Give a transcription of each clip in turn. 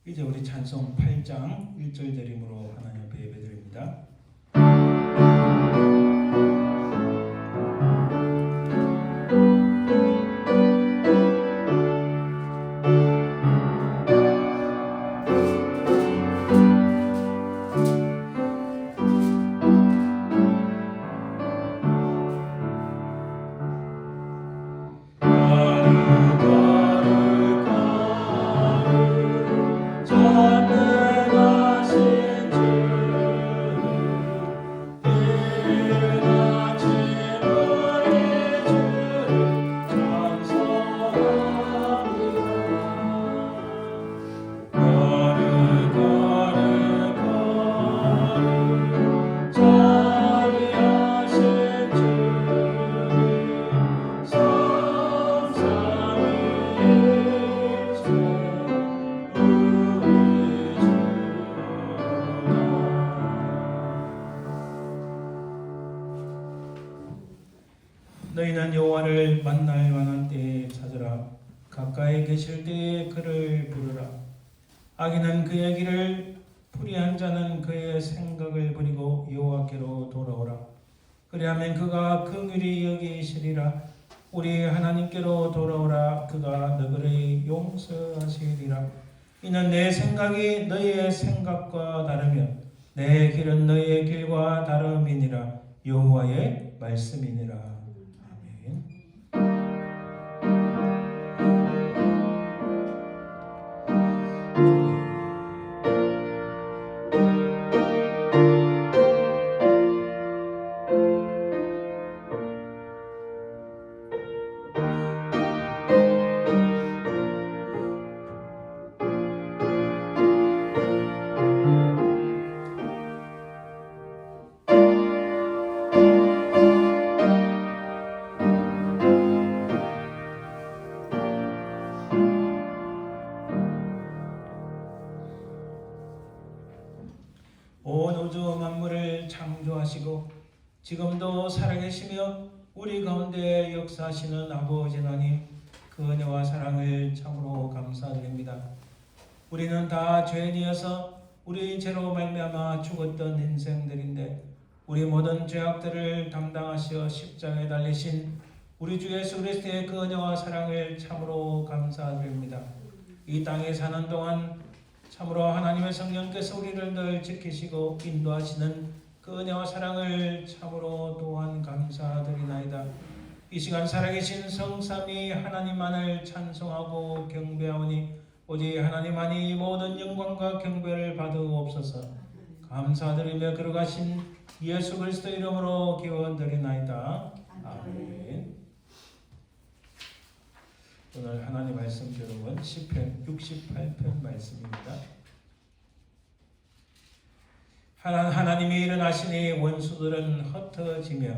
이제 우리 찬송 8장 1절 드림으로 하나님 앞에 예배드립니다. 너희는 여호와를 만날 만한 때에 찾으라. 가까이 계실 때에 그를 부르라. 악인은 그의 길을, 불의한 자는 그의 생각을 버리고 여호와께로 돌아오라. 그리하면 그가 긍휼히 여기시리라. 우리 하나님께로 돌아오라. 그가 너희를 용서하시리라. 이는 내 생각이 너희의 생각과 다르며 내 길은 너희의 길과 다름이니라. 여호와의 말씀이니라. 온 우주 만물을 창조하시고 지금도 살아계시며 우리 가운데 역사하시는 아버지 하나님, 그 은혜와 사랑을 참으로 감사드립니다. 우리는 다 죄인이어서 우리 죄로 말미암아 죽었던 인생들인데 우리 모든 죄악들을 담당하시어 십자가에 달리신 우리 주 예수 그리스도의 그 은혜와 사랑을 참으로 감사드립니다. 이 땅에 사는 동안 참으로 하나님의 성령께서 우리를 늘 지키시고 인도하시는 그 은혜와 사랑을 참으로 또한 감사드리나이다. 이 시간 살아계신 성삼위 하나님만을 찬송하고 경배하오니 오직 하나님만이 모든 영광과 경배를 받으옵소서. 감사드리며 걸어가신 예수 그리스도 이름으로 기원드리나이다. 아멘. 오늘 하나님 말씀 들어본 시편 68편 말씀입니다. 하나님이 일어나시니 원수들은 흩어지며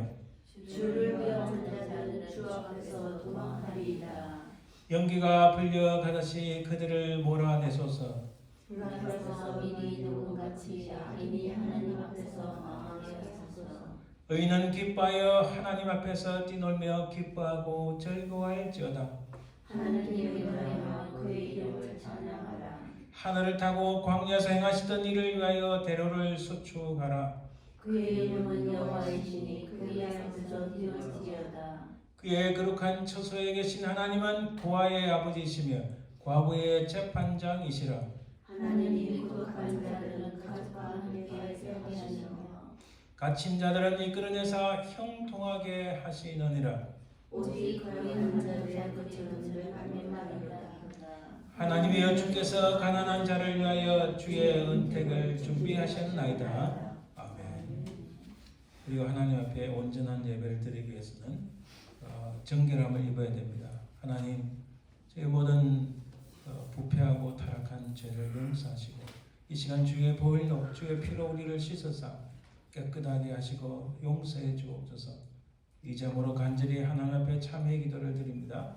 주를 배우는 자는 주 앞에서 도망하리이다. 연기가 불려가듯이 그들을 몰아내소서. 불안해서 미리 녹음같이 악인이 하나님 앞에서 망하게 하소서. 의인은 기뻐하여 하나님 앞에서 뛰놀며 기뻐하고 즐거워할지어다. 하나님을 위하여 그의 이름을 찬양하라. 하늘을 타고 광야에서 행하시던 일을 위하여 대로를 수축하라. 그의 이름은 여호와이시니 그의 앞에서 뛰놀지어다. 그의 거룩한 처소에 계신 하나님은 고아의 아버지이시며 과부의 재판장이시라. 하나님이 구속한 자들은 가족과 함께 세우시며 갇힌 자들은 이끌어내사 형통하게 하시느니라. 오직 거룩한 자들의 끝은 말미암으리라. 하나님이여, 주께서 가난한 자를 위하여 주의 은택을 준비하셨나이다. 아멘. 그리고 하나님 앞에 온전한 예배를 드리기 위해서는 정결함을 입어야 됩니다. 하나님, 저희 모든 부패하고 타락한 죄를 용서하시고 이 시간 주의 보혈로 주의 피로 우리를 씻어서 깨끗하게 하시고 용서해 주옵소서. 이 점으로 간절히 하나님 앞에 참회 기도를 드립니다.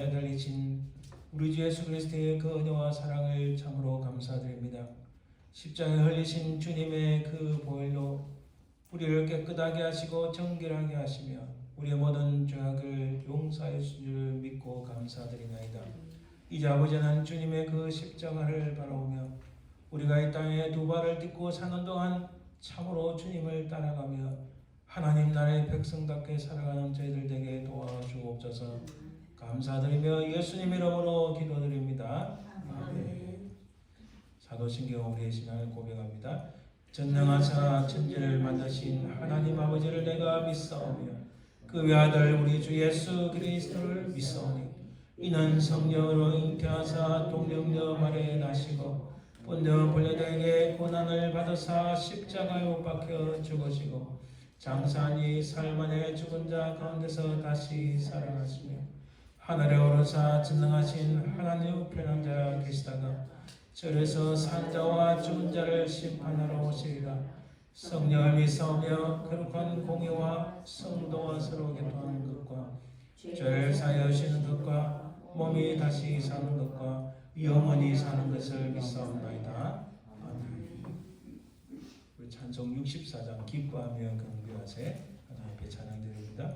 십자가에 달리신 우리 주 예수 그리스도의 그 은혜와 사랑을 참으로 감사드립니다. 십자가에 흘리신 주님의 그 보혈로 우리를 깨끗하게 하시고 정결하게 하시며 우리의 모든 죄악을 용서하여 주실 줄 믿고 감사드리나이다. 이제 아버지 하나님 주님의 그 십자가를 바라보며 우리가 이 땅에 두 발을 딛고 사는 동안 참으로 주님을 따라가며 하나님 나라의 백성답게 살아가는 저희들 되게 도와주옵소서. 감사드리며 예수님 이름으로 기도드립니다. 아멘. 사도신경 우리의 신앙을 고백합니다. 전능하사 천지를 만드신 하나님 아버지를 내가 믿사오며 그 외아들 우리 주 예수 그리스도를 믿사오니 이는 성령으로 잉태하사 동정녀 마리아에 나시고 본령 빌라도에게 고난을 받으사 십자가에 못 박혀 죽으시고 장사하니 사흘 만에 죽은 자 가운데서 다시 살아나시며 하늘에 오르사 전능하신 하나님 우편한 자 계시다가 절에서 산 자와 죽은 자를 심판하러 오시리라. 성령을 믿사오며 거룩한 공의와 성도와 서로 교통하는 것과 죄를 사하여 주시는 것과 몸이 다시 사는 것과 영원히 사는 것을 믿사옵나이다. 아멘. 우리 찬송 64장 기뻐하며 경배하세 하나님 앞에 찬양드립니다.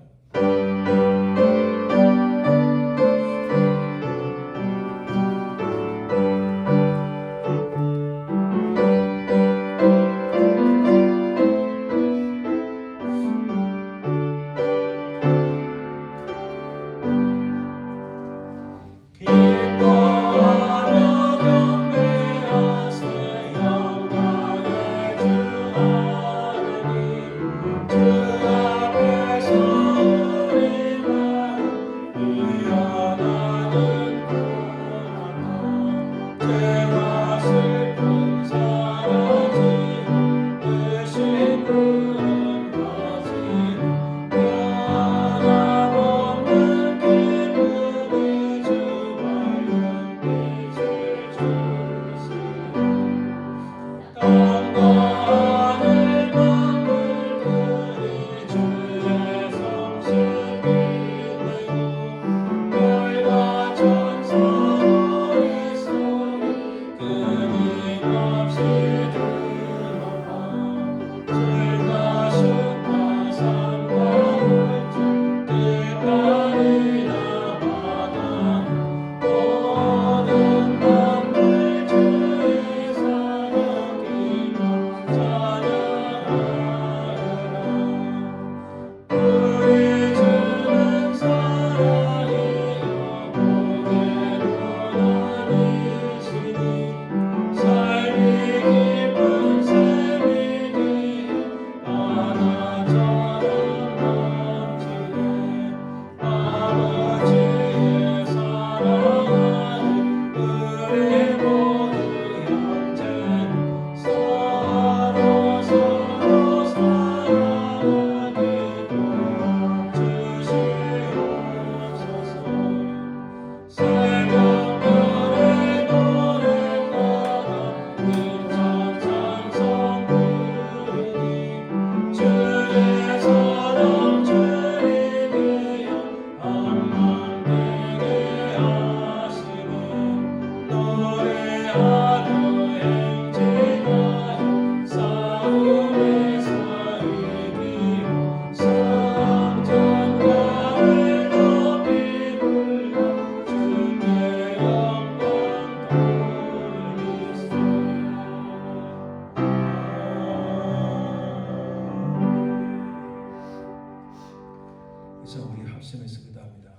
합심해서 기도합니다.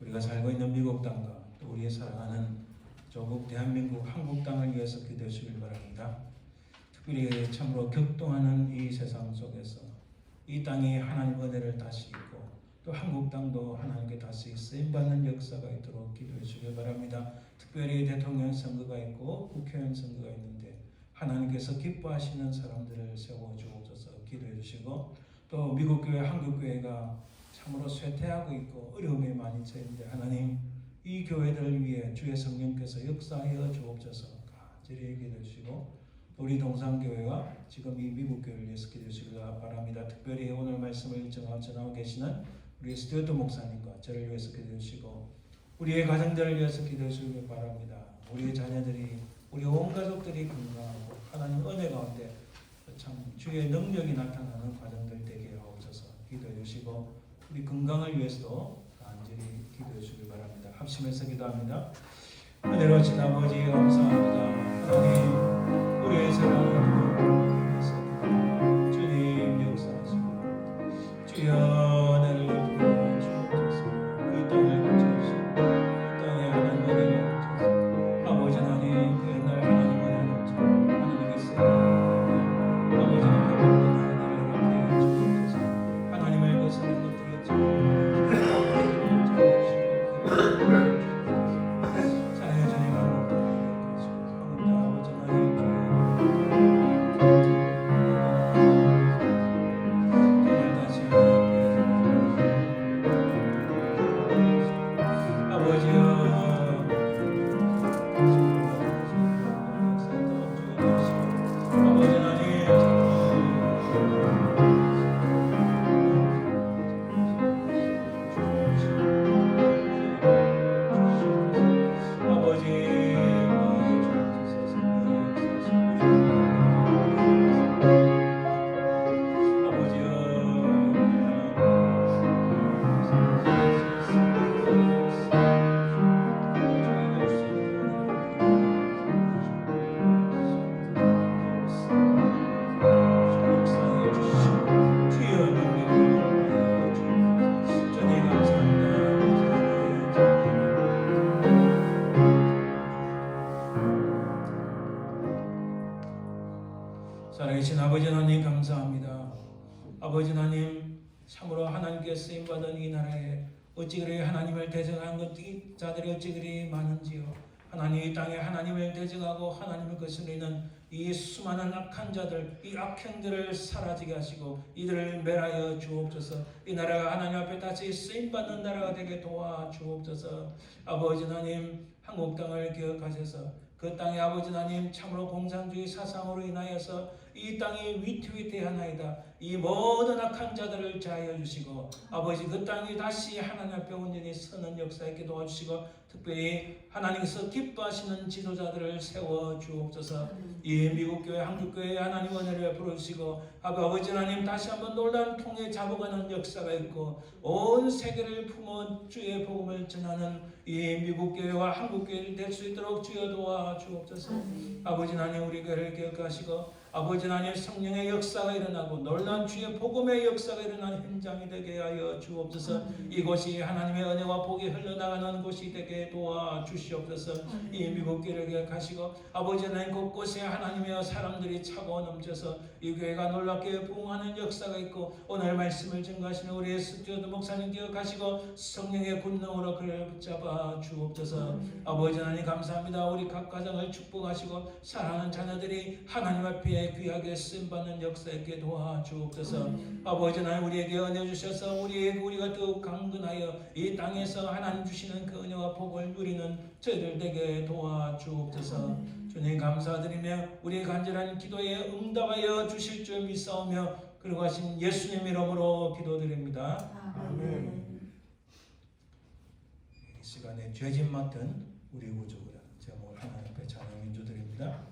우리가 살고 있는 미국 땅과 또 우리의 사랑하는 조국 대한민국 한국 땅을 위해서 기도해 주시길 바랍니다. 특별히 참으로 격동하는 이 세상 속에서 이 땅이 하나님 은혜를 다시 입고 또 한국 땅도 하나님께 다시 쓰임받는 역사가 있도록 기도해 주시길 바랍니다. 특별히 대통령 선거가 있고 국회의원 선거가 있는데 하나님께서 기뻐하시는 사람들을 세워주옵소서 기도해 주시고 또 미국 교회 한국 교회가 참으로 쇠퇴하고 있고 어려움에 많이 처했는데 하나님 이 교회들을 위해 주의 성령께서 역사하여 주옵소서 간절히 기도해 주시고 우리 동산교회와 지금 이 미국 교회를 위해서 기도해 주시기 바랍니다. 특별히 오늘 말씀을 전하고 계시는 우리 스튜어트 목사님과 저를 위해서 기도해 주시고 우리의 가정들을 위해서 기도해 주길 바랍니다. 우리의 자녀들이 우리 온 가족들이 건강하고 하나님 은혜 가운데 참 주의 능력이 나타나는 과정들 되게 하옵소서. 기도해 주시고 우리 건강을 위해서도 간절히 기도해 주길 바랍니다. 합심해서 기도합니다. 은혜로우신 아버지 감사합니다. 하나님 우리의 사랑하는 위해서 주님 역사하시고 주여 은혜를 베풀어 주옵소서. 이 땅을 고쳐주시고 이 땅에 하나님 은혜가 넘쳐서 아버지 하나님 그 옛날 하나님 은혜 넘쳐 하나님께서 아버지 하나님 은혜를 주옵소서. 하나님을 거스르는 것들을 살아계신 아버지 하나님 감사합니다. 아버지 하나님 참으로 하나님께 쓰임받은 이 나라에 어찌 그리 하나님을 대적하는 자들이 어찌 그리 많은지요. 하나님 이 땅에 하나님을 대적하고 하나님을 거스르는 이 수많은 악한 자들, 이 악행들을 사라지게 하시고 이들을 멸하여 주옵소서. 이 나라가 하나님 앞에 다시 쓰임받는 나라가 되게 도와 주옵소서. 아버지 하나님 한국 땅을 기억하셔서 그 땅에 아버지 하나님 참으로 공산주의 사상으로 인하여서 이 땅이 위태위태하나이다. 이 모든 악한 자들을 자하여 주시고 아버지 그 땅이 다시 하나님 앞에 온전히 서는 역사에 있게 도와주시고 특별히 하나님께서 기뻐하시는 지도자들을 세워 주옵소서. 이 미국교회 한국교회 하나님 은혜를 베풀어 주시고 아버지 하나님 다시 한번 놀라운 통에 잡아가는 역사가 있고 온 세계를 품어 주의 복음을 전하는 이 미국교회와 한국교회를 될 수 있도록 주여 도와 주옵소서. 아버지 하나님 우리 교회를 기억하시고 아버지 하나님 성령의 역사가 일어나고 놀라운 주의 복음의 역사가 일어나는 현장이 되게 하여 주옵소서. 이곳이 하나님의 은혜와 복이 흘러나가는 곳이 되게 도와 주시옵소서. 이 미국 교회를 기억하시고 아버지 하나님 곳곳에 하나님의 사람들이 차고 넘쳐서 이 교회가 놀랍게 부흥하는 역사가 있고 오늘 말씀을 증거하시는 우리의 스튜어드 목사님 기억하시고 성령의 권능으로 그를 붙잡아 주옵소서. 아버지 하나님 감사합니다. 우리 각 가정을 축복하시고 사랑하는 자녀들이 하나님 앞에 귀하게 쓰임받는 역사 있게 도와주옵소서. 아버지 하나님 우리에게 은혜 주셔서 우리가 더욱 강건하여 이 땅에서 하나님 주시는 그 은혜와 복을 누리는 저희들 되게 도와주옵소서. 주님 감사드리며 우리의 간절한 기도에 응답하여 주실 줄 믿사오며 그리고 하신 예수님 이름으로 기도드립니다. 아멘. 이 시간에 죄짐 맡은 우리 구주가 제목을 하나님 앞에 찬양 인주드립니다.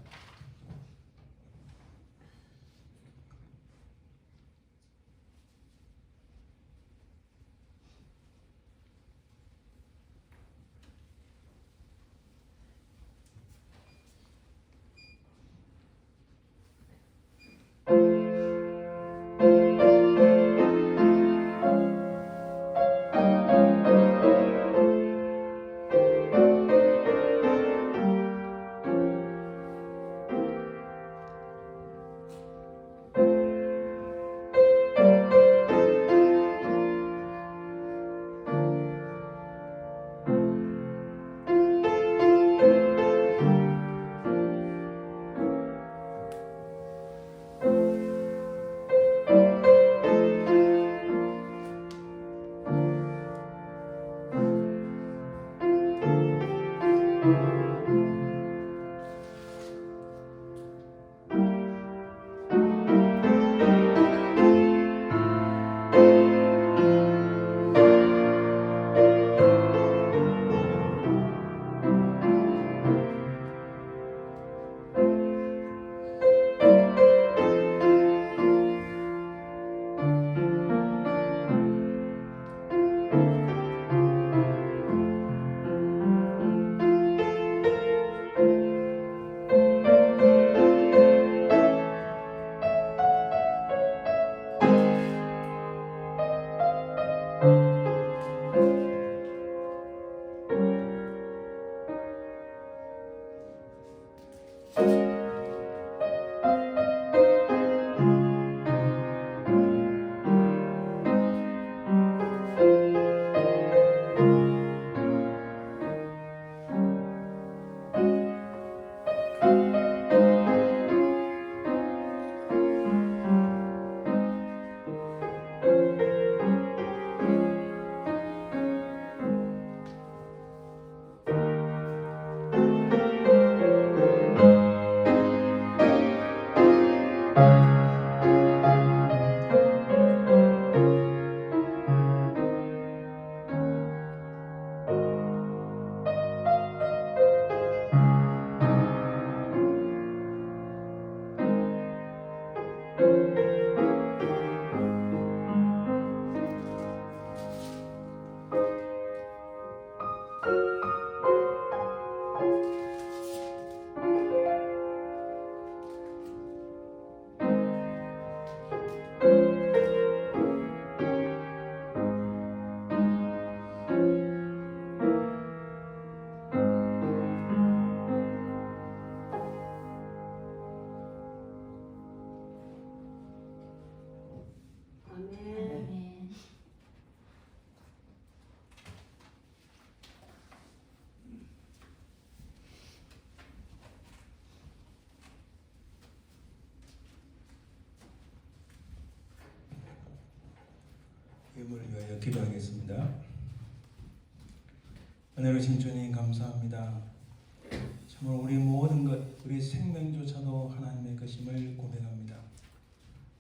아멘. 예물을 위하여 기도하겠습니다. 은혜로우신 주님 감사합니다. 참으로 우리 모든 것, 우리 생명조차도 하나님의 것임을 고백합니다.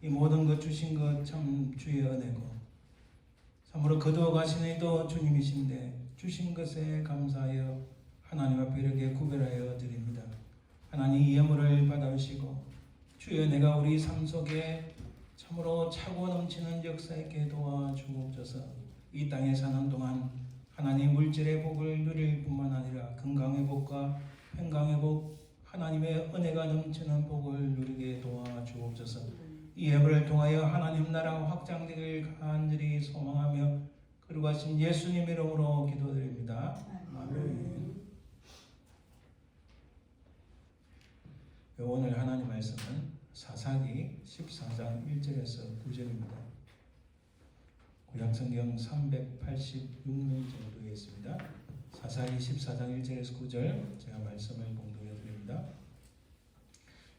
이 모든 것 주신 것 참 주의 은혜고, 참으로 거두어가시니도 주님이신데 주신 것에 감사하여 하나님 앞에 이렇게 구별하여 드립니다. 하나님 이 예물을 받아주시고 주여 내가 우리 삶 속에 참으로 차고 넘치는 역사 있게 도와주옵소서. 이 땅에 사는 동안 하나님 물질의 복을 누릴 뿐만 아니라 건강의 복과 평강의 복, 하나님의 은혜가 넘치는 복을 누리게 도와주옵소서. 이 예물을 통하여 하나님 나라 확장되길 간절히 소망하며 거룩하신 예수님 이름으로 기도드립니다. 아멘. 오늘 하나님 말씀은 사사기 14장 1절에서 9절입니다. 구약성경 386면 정도에 있습니다. 사사기 14장 1절에서 9절 제가 말씀을 봉독해 드립니다.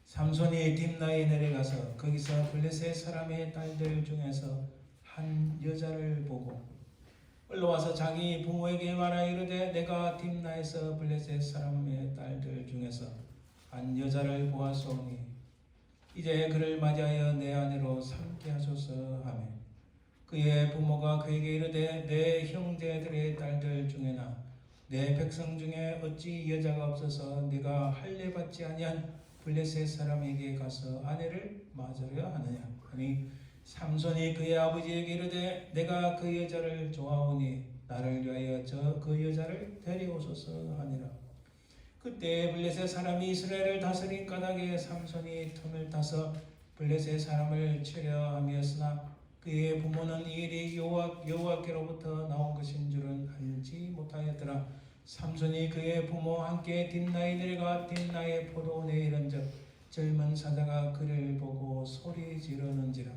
삼손이 딥나에 내려가서 거기서 블레셋 사람의 딸들 중에서 한 여자를 보고 올라와서 자기 부모에게 말하 이르되 내가 딥나에서 블레셋 사람의 딸들 중에서 한 여자를 보았사오니 이제 그를 맞이하여 내 아내로 삼게 하소서 하며 그의 부모가 그에게 이르되 내 형제들의 딸들 중에나 내 백성 중에 어찌 여자가 없어서 네가 할례 받지 아니한 블레셋 사람에게 가서 아내를 맞으려 하느냐 하니 삼손이 그의 아버지에게 이르되 내가 그 여자를 좋아하오니 나를 위하여 그 여자를 데려오소서 하니라. 그때 블레셋 사람이 이스라엘을 다스린 까닭에 삼손이 틈을 타서 블레셋 사람을 치려 함이었으나 그의 부모는 이 일이 여호와께로부터 나온 것인 줄은 알지 못하였더라. 삼손이 그의 부모와 함께 딥나에 내려가 딥나의 포도원에 이른즉 젊은 사자가 그를 보고 소리 지르는지라.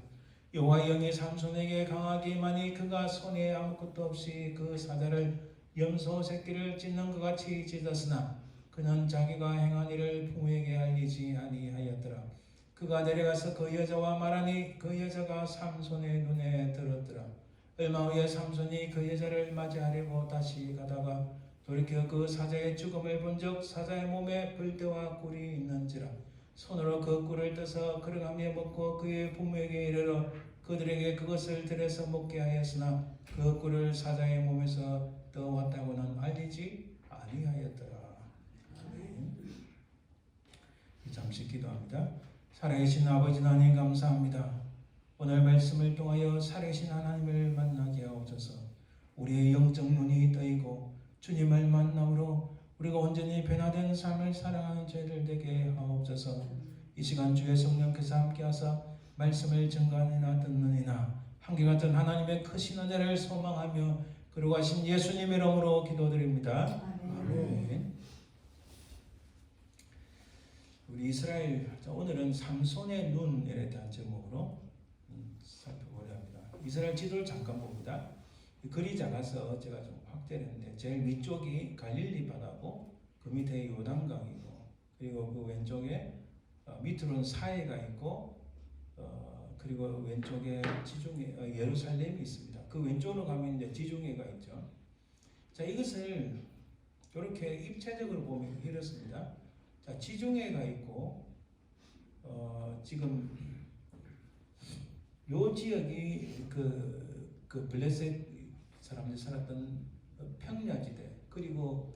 여호와의 영이 삼손에게 강하게 임하니 그가 손에 아무것도 없이 그 사자를 염소 새끼를 찢는 것 같이 찢었으나 그는 자기가 행한 일을 부모에게 알리지 아니하였더라. 그가 내려가서 그 여자와 말하니 그 여자가 삼손의 눈에 들었더라. 얼마 후에 삼손이 그 여자를 맞이하려고 다시 가다가 돌이켜 그 사자의 죽음을 본즉 사자의 몸에 벌떼와 꿀이 있는지라. 손으로 그 꿀을 떠서 그릇하며 먹고 그의 부모에게 이르러 그들에게 그것을 들여서 먹게 하였으나 그 꿀을 사자의 몸에서 떠왔다고는 알리지 아니하였더라. 잠시 기도합니다. 살아계신 아버지 하나님 감사합니다. 오늘 말씀을 통하여 살아계신 하나님을 만나게 하옵소서. 우리의 영적 눈이 뜨이고 주님을 만남으로 우리가 온전히 변화된 삶을 살아가는 저희들 되게 하옵소서. 이 시간 주의 성령께서 함께하사 말씀을 증거하느나 듣느니나 한결같은 하나님의 크신 은혜를 소망하며 거룩하신 예수님 이름으로 기도드립니다. 아멘. 우리 이스라엘, 오늘은 삼손의 눈에 대한 제목으로 살펴보려 합니다. 이스라엘 지도를 잠깐 봅니다. 글이 작아서 제가 좀 확대를 했는데 제일 위쪽이 갈릴리 바다고 그 밑에 요단강이고 그리고 그 왼쪽에 밑으로는 사해가 있고 그리고 왼쪽에 지중해 예루살렘이 있습니다. 그 왼쪽으로 가면 이제 지중해가 있죠. 자, 이것을 이렇게 입체적으로 보면 이렇습니다. 자, 지중해가 있고 지금 요 지역이 그 블레셋 사람들이 살았던 평야지대 그리고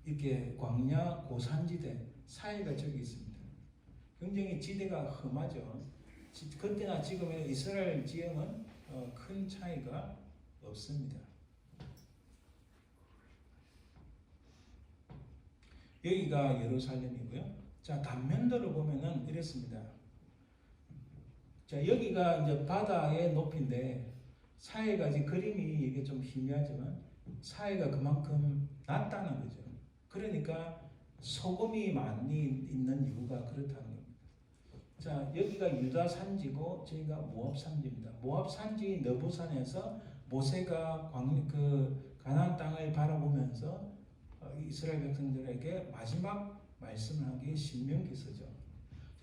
이렇게 광야 고산지대 사이가 저기 있습니다. 굉장히 지대가 험하죠. 그때나 지금의 이스라엘 지형은 큰 차이가 없습니다. 여기가 예루살렘이고요. 자, 단면도를 보면은 이렇습니다. 자, 여기가 이제 바다의 높이인데 사해가 지금 그림이 이게 좀 희미하지만 사해가 그만큼 낮다는 거죠. 그러니까 소금이 많이 있는 이유가 그렇다는 겁니다. 자, 여기가 유다 산지고 저희가 모압 산지입니다. 모압 산지 너부산에서 모세가 가나안 땅을 바라보면서 이스라엘 백성들에게 마지막 말씀을 한 게 신명기서죠.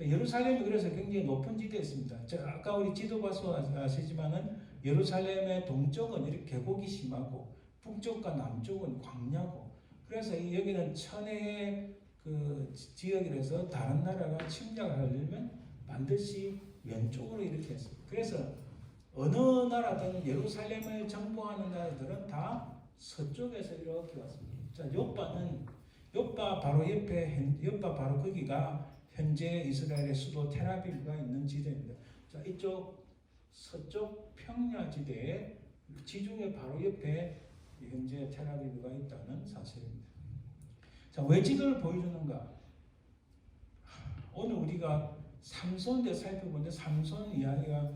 예루살렘이 그래서 굉장히 높은 지대에 있습니다. 아까 우리 지도 봐서 아시지만은 예루살렘의 동쪽은 이렇게 계곡이 심하고 북쪽과 남쪽은 광야고, 그래서 여기는 천혜의 그 지역이라서 다른 나라가 침략을 하려면 반드시 왼쪽으로 이렇게 했습니다. 그래서 어느 나라든 예루살렘을 정복하는 나라들은 다 서쪽에서 이렇게 왔습니다. 자, 요빠 바로 옆에, 요빠 바로 거기가 현재 이스라엘의 수도 텔아비브가 있는 지대입니다. 자, 이쪽 서쪽 평야지대에 지중해 바로 옆에 현재 텔아비브가 있다는 사실입니다. 자, 왜 지도를 보여주는가? 오늘 우리가 삼손에 대해 살펴보는데 삼손 이야기가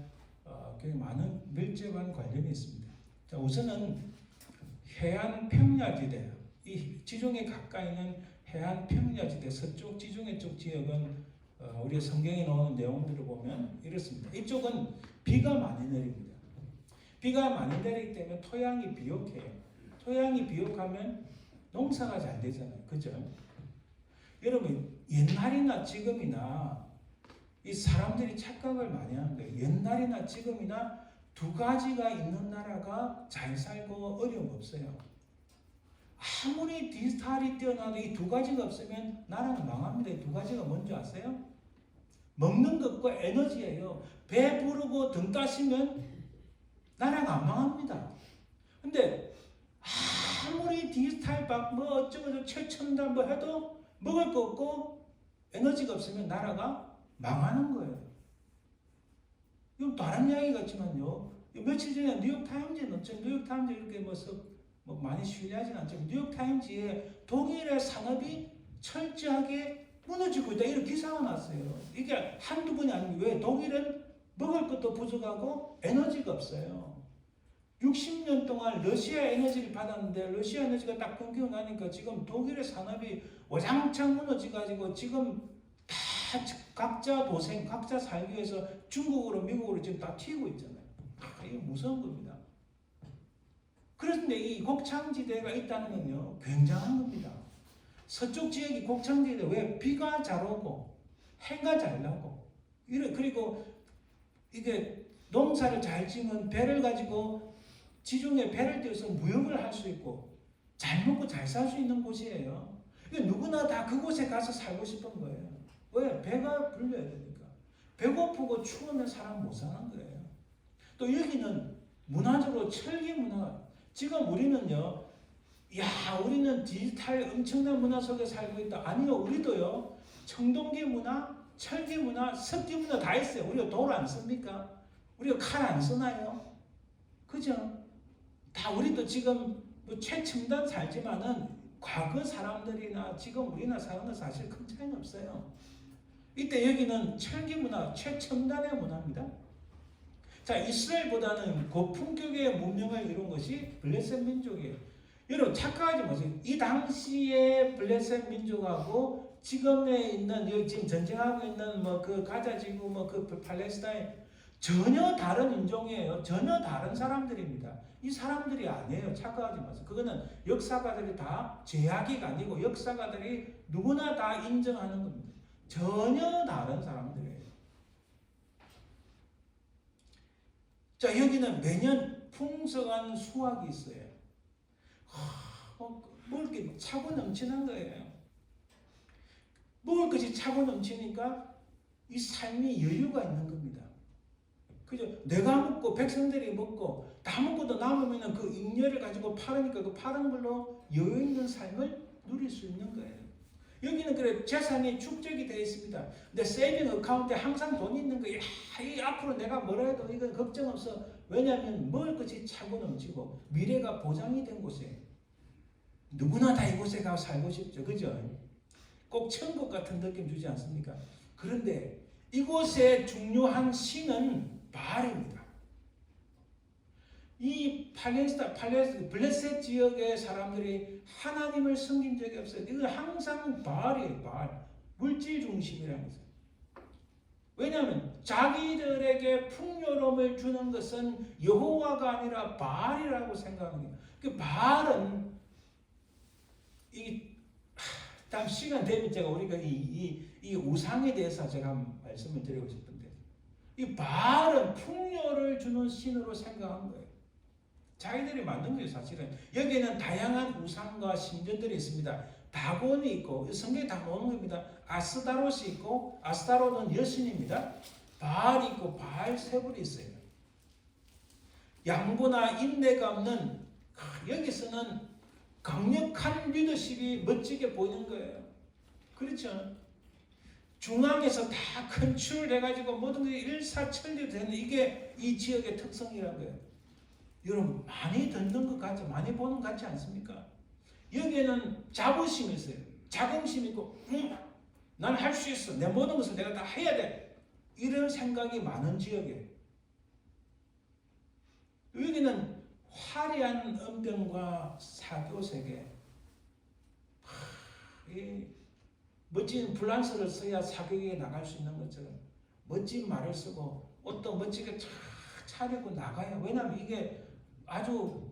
굉장히 많은 밀접한 관련이 있습니다. 자, 우선은 해안 평야지대, 이 지중해 가까이 있는 해안 평야지대 서쪽 지중해 쪽 지역은 우리 성경에 나오는 내용들을 보면 이렇습니다. 이쪽은 비가 많이 내립니다. 비가 많이 내리기 때문에 토양이 비옥해요. 토양이 비옥하면 농사가 잘 되잖아요. 그죠? 여러분, 옛날이나 지금이나 이 사람들이 착각을 많이 하는 거예요. 옛날이나 지금이나 두 가지가 있는 나라가 잘 살고 어려움 없어요. 아무리 디지털이 뛰어나도 이 두 가지가 없으면 나라는 망합니다. 이 두 가지가 뭔지 아세요? 먹는 것과 에너지예요. 배 부르고 등 따시면 나라가 안 망합니다. 근데 아무리 디지털 뭐 어쩌고 최첨단 뭐 해도 먹을 거 없고 에너지가 없으면 나라가 망하는 거예요. 이건 다른 이야기 같지만요. 며칠 전에 뉴욕타임즈에 넣었죠. 뉴욕타임즈 이렇게 뭐 많이 신뢰하진 않지만 뉴욕타임즈에 독일의 산업이 철저하게 무너지고 있다 이런 기사가 났어요. 이게 한두 번이 아니고 왜 독일은 먹을 것도 부족하고 에너지가 없어요. 60년 동안 러시아 에너지를 받았는데 러시아 에너지가 딱 끊기고 나니까 지금 독일의 산업이 와장창 무너져가지고 지금 다 각자 도생, 각자 살기 위해서 중국으로 미국으로 지금 다 튀고 있잖아요. 이게 무서운 겁니다. 그런데 이 곡창지대가 있다는 건요 굉장한 겁니다. 서쪽 지역이 곡창지대, 왜? 비가 잘 오고 해가 잘 나고 그리고 이게 농사를 잘 지면 배를 가지고 지중해 배를 띄워서 무역을 할 수 있고 잘 먹고 잘 살 수 있는 곳이에요. 누구나 다 그곳에 가서 살고 싶은 거예요. 왜? 배가 불려야 되니까. 배고프고 추우면 사람 못 사는 거예요. 또 여기는 문화적으로 철기 문화. 지금 우리는요, 우리는 디지털 엄청난 문화 속에 살고 있다. 아니요, 우리도요, 청동기 문화, 철기 문화, 석기 문화 다 있어요. 우리가 돌 안 씁니까? 우리가 칼 안 쓰나요? 그죠? 다 우리도 지금 뭐 최첨단 살지만은 과거 사람들이나 지금 우리나라 사람들 사실 큰 차이는 없어요. 이때 여기는 철기 문화, 최첨단의 문화입니다. 자, 이스라엘보다는 고품격의 문명을 이룬 것이 블레셋 민족이에요. 여러분 착각하지 마세요. 이 당시의 블레셋 민족하고 지금에 있는 여기 지금 전쟁하고 있는 뭐 그 가자 지구 뭐 그 팔레스타인 전혀 다른 인종이에요. 전혀 다른 사람들입니다. 이 사람들이 아니에요. 착각하지 마세요. 그거는 역사가들이 다 제약이 아니고 역사가들이 누구나 다 인정하는 겁니다. 전혀 다른 사람들이에요. 자, 여기는 매년 풍성한 수확이 있어요. 먹을 게 차고 넘치는 거예요. 먹을 것이 차고 넘치니까 이 삶이 여유가 있는 겁니다. 그죠? 내가 먹고 백성들이 먹고 다 먹고도 남으면 그 잉여를 가지고 팔으니까 그 파는 걸로 여유 있는 삶을 누릴 수 있는 거예요. 여기는 그래 재산이 축적이 되어 있습니다. 내 세이빙 어카운트에 항상 돈이 있는 거예요. 이 앞으로 내가 뭐라 해도 이건 걱정 없어. 왜냐하면 먹을 것이 차고 넘치고 미래가 보장이 된 곳이에요. 누구나 다 이곳에 가서 살고 싶죠. 그죠? 꼭 천국 같은 느낌 주지 않습니까? 그런데 이곳의 중요한 신은 바알입니다. 이 블레셋 지역의 사람들이 하나님을 섬긴 적이 없어요. 이건 항상 바알이에요. 바알. 물질 중심이라는 거죠. 왜냐하면 자기들에게 풍요로움을 주는 것은 여호와가 아니라 바알이라고 생각합니다. 그 바알은 다음 시간 되면 제가 우리가 이 우상에 대해서 제가 말씀을 드리고 싶은데, 이 바알은 풍요를 주는 신으로 생각한 거예요. 자기들이 만든 거예요, 사실은. 여기에는 다양한 우상과 신전들이 있습니다. 다곤이 있고, 성경에 다 나오는 겁니다. 아스타롯이 있고, 아스타롯은 여신입니다. 바알이 있고, 바알세불이 있어요. 양보나 인내가 없는, 여기서는 강력한 리더십이 멋지게 보이는 거예요. 그렇죠? 중앙에서 다 컨트롤해가지고 모든 게 일사천리 되는 이게 이 지역의 특성이라는 거예요. 여러분 많이 듣는 것 같지, 많이 보는 것 같지 않습니까? 여기에는 자부심이 있어요. 자긍심이 있고, 난 할 수 있어. 내 모든 것을 내가 다 해야 돼. 이런 생각이 많은 지역이에요. 여기는 화려한 언변과 사교세계, 멋진 블랑스를 써야 사교계에 나갈 수 있는 것처럼 멋진 말을 쓰고 옷도 멋지게 쫙 차리고 나가요. 왜냐하면 이게 아주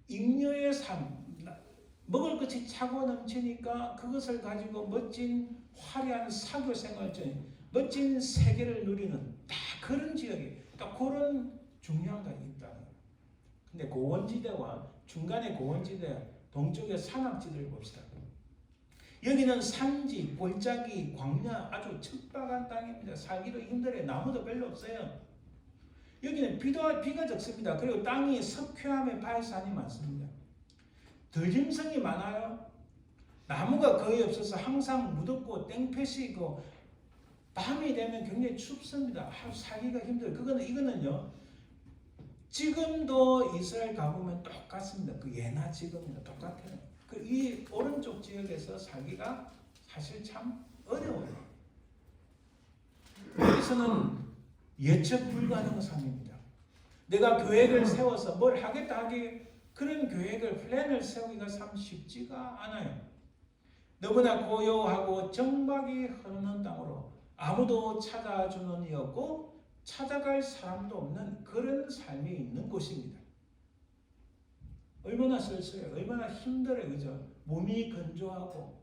잉여의 삶, 먹을 것이 차고 넘치니까 그것을 가지고 멋진 화려한 사교 생활 중 멋진 세계를 누리는 다 그런 지역이, 딱 그런 중요한 게 있다. 근데 고원지대와 중간의 고원지대, 동쪽의 산악지대를 봅시다. 여기는 산지, 골짜기, 광야, 아주 척박한 땅입니다. 살기도 힘들어요. 나무도 별로 없어요. 여기는 비가 적습니다. 그리고 땅이 석회암의 바위산이 많습니다. 들짐승이 많아요. 나무가 거의 없어서 항상 무덥고 땡볕이 있고 밤이 되면 굉장히 춥습니다. 살기가 힘들어요. 이거는요. 지금도 이스라엘 가보면 똑같습니다. 그 예나 지금이나 똑같아요. 이 오른쪽 지역에서 살기가 사실 참 어려워요. 여기서는 예측 불가능한 삶입니다. 내가 계획을 세워서 뭘 하겠다 하기, 그런 계획을, 플랜을 세우기가 참 쉽지가 않아요. 너무나 고요하고 정막이 흐르는 땅으로 아무도 찾아주는 이 없고 찾아갈 사람도 없는 그런 삶이 있는 곳입니다. 얼마나 쓸쓸해요. 얼마나 힘들어요. 그죠? 몸이 건조하고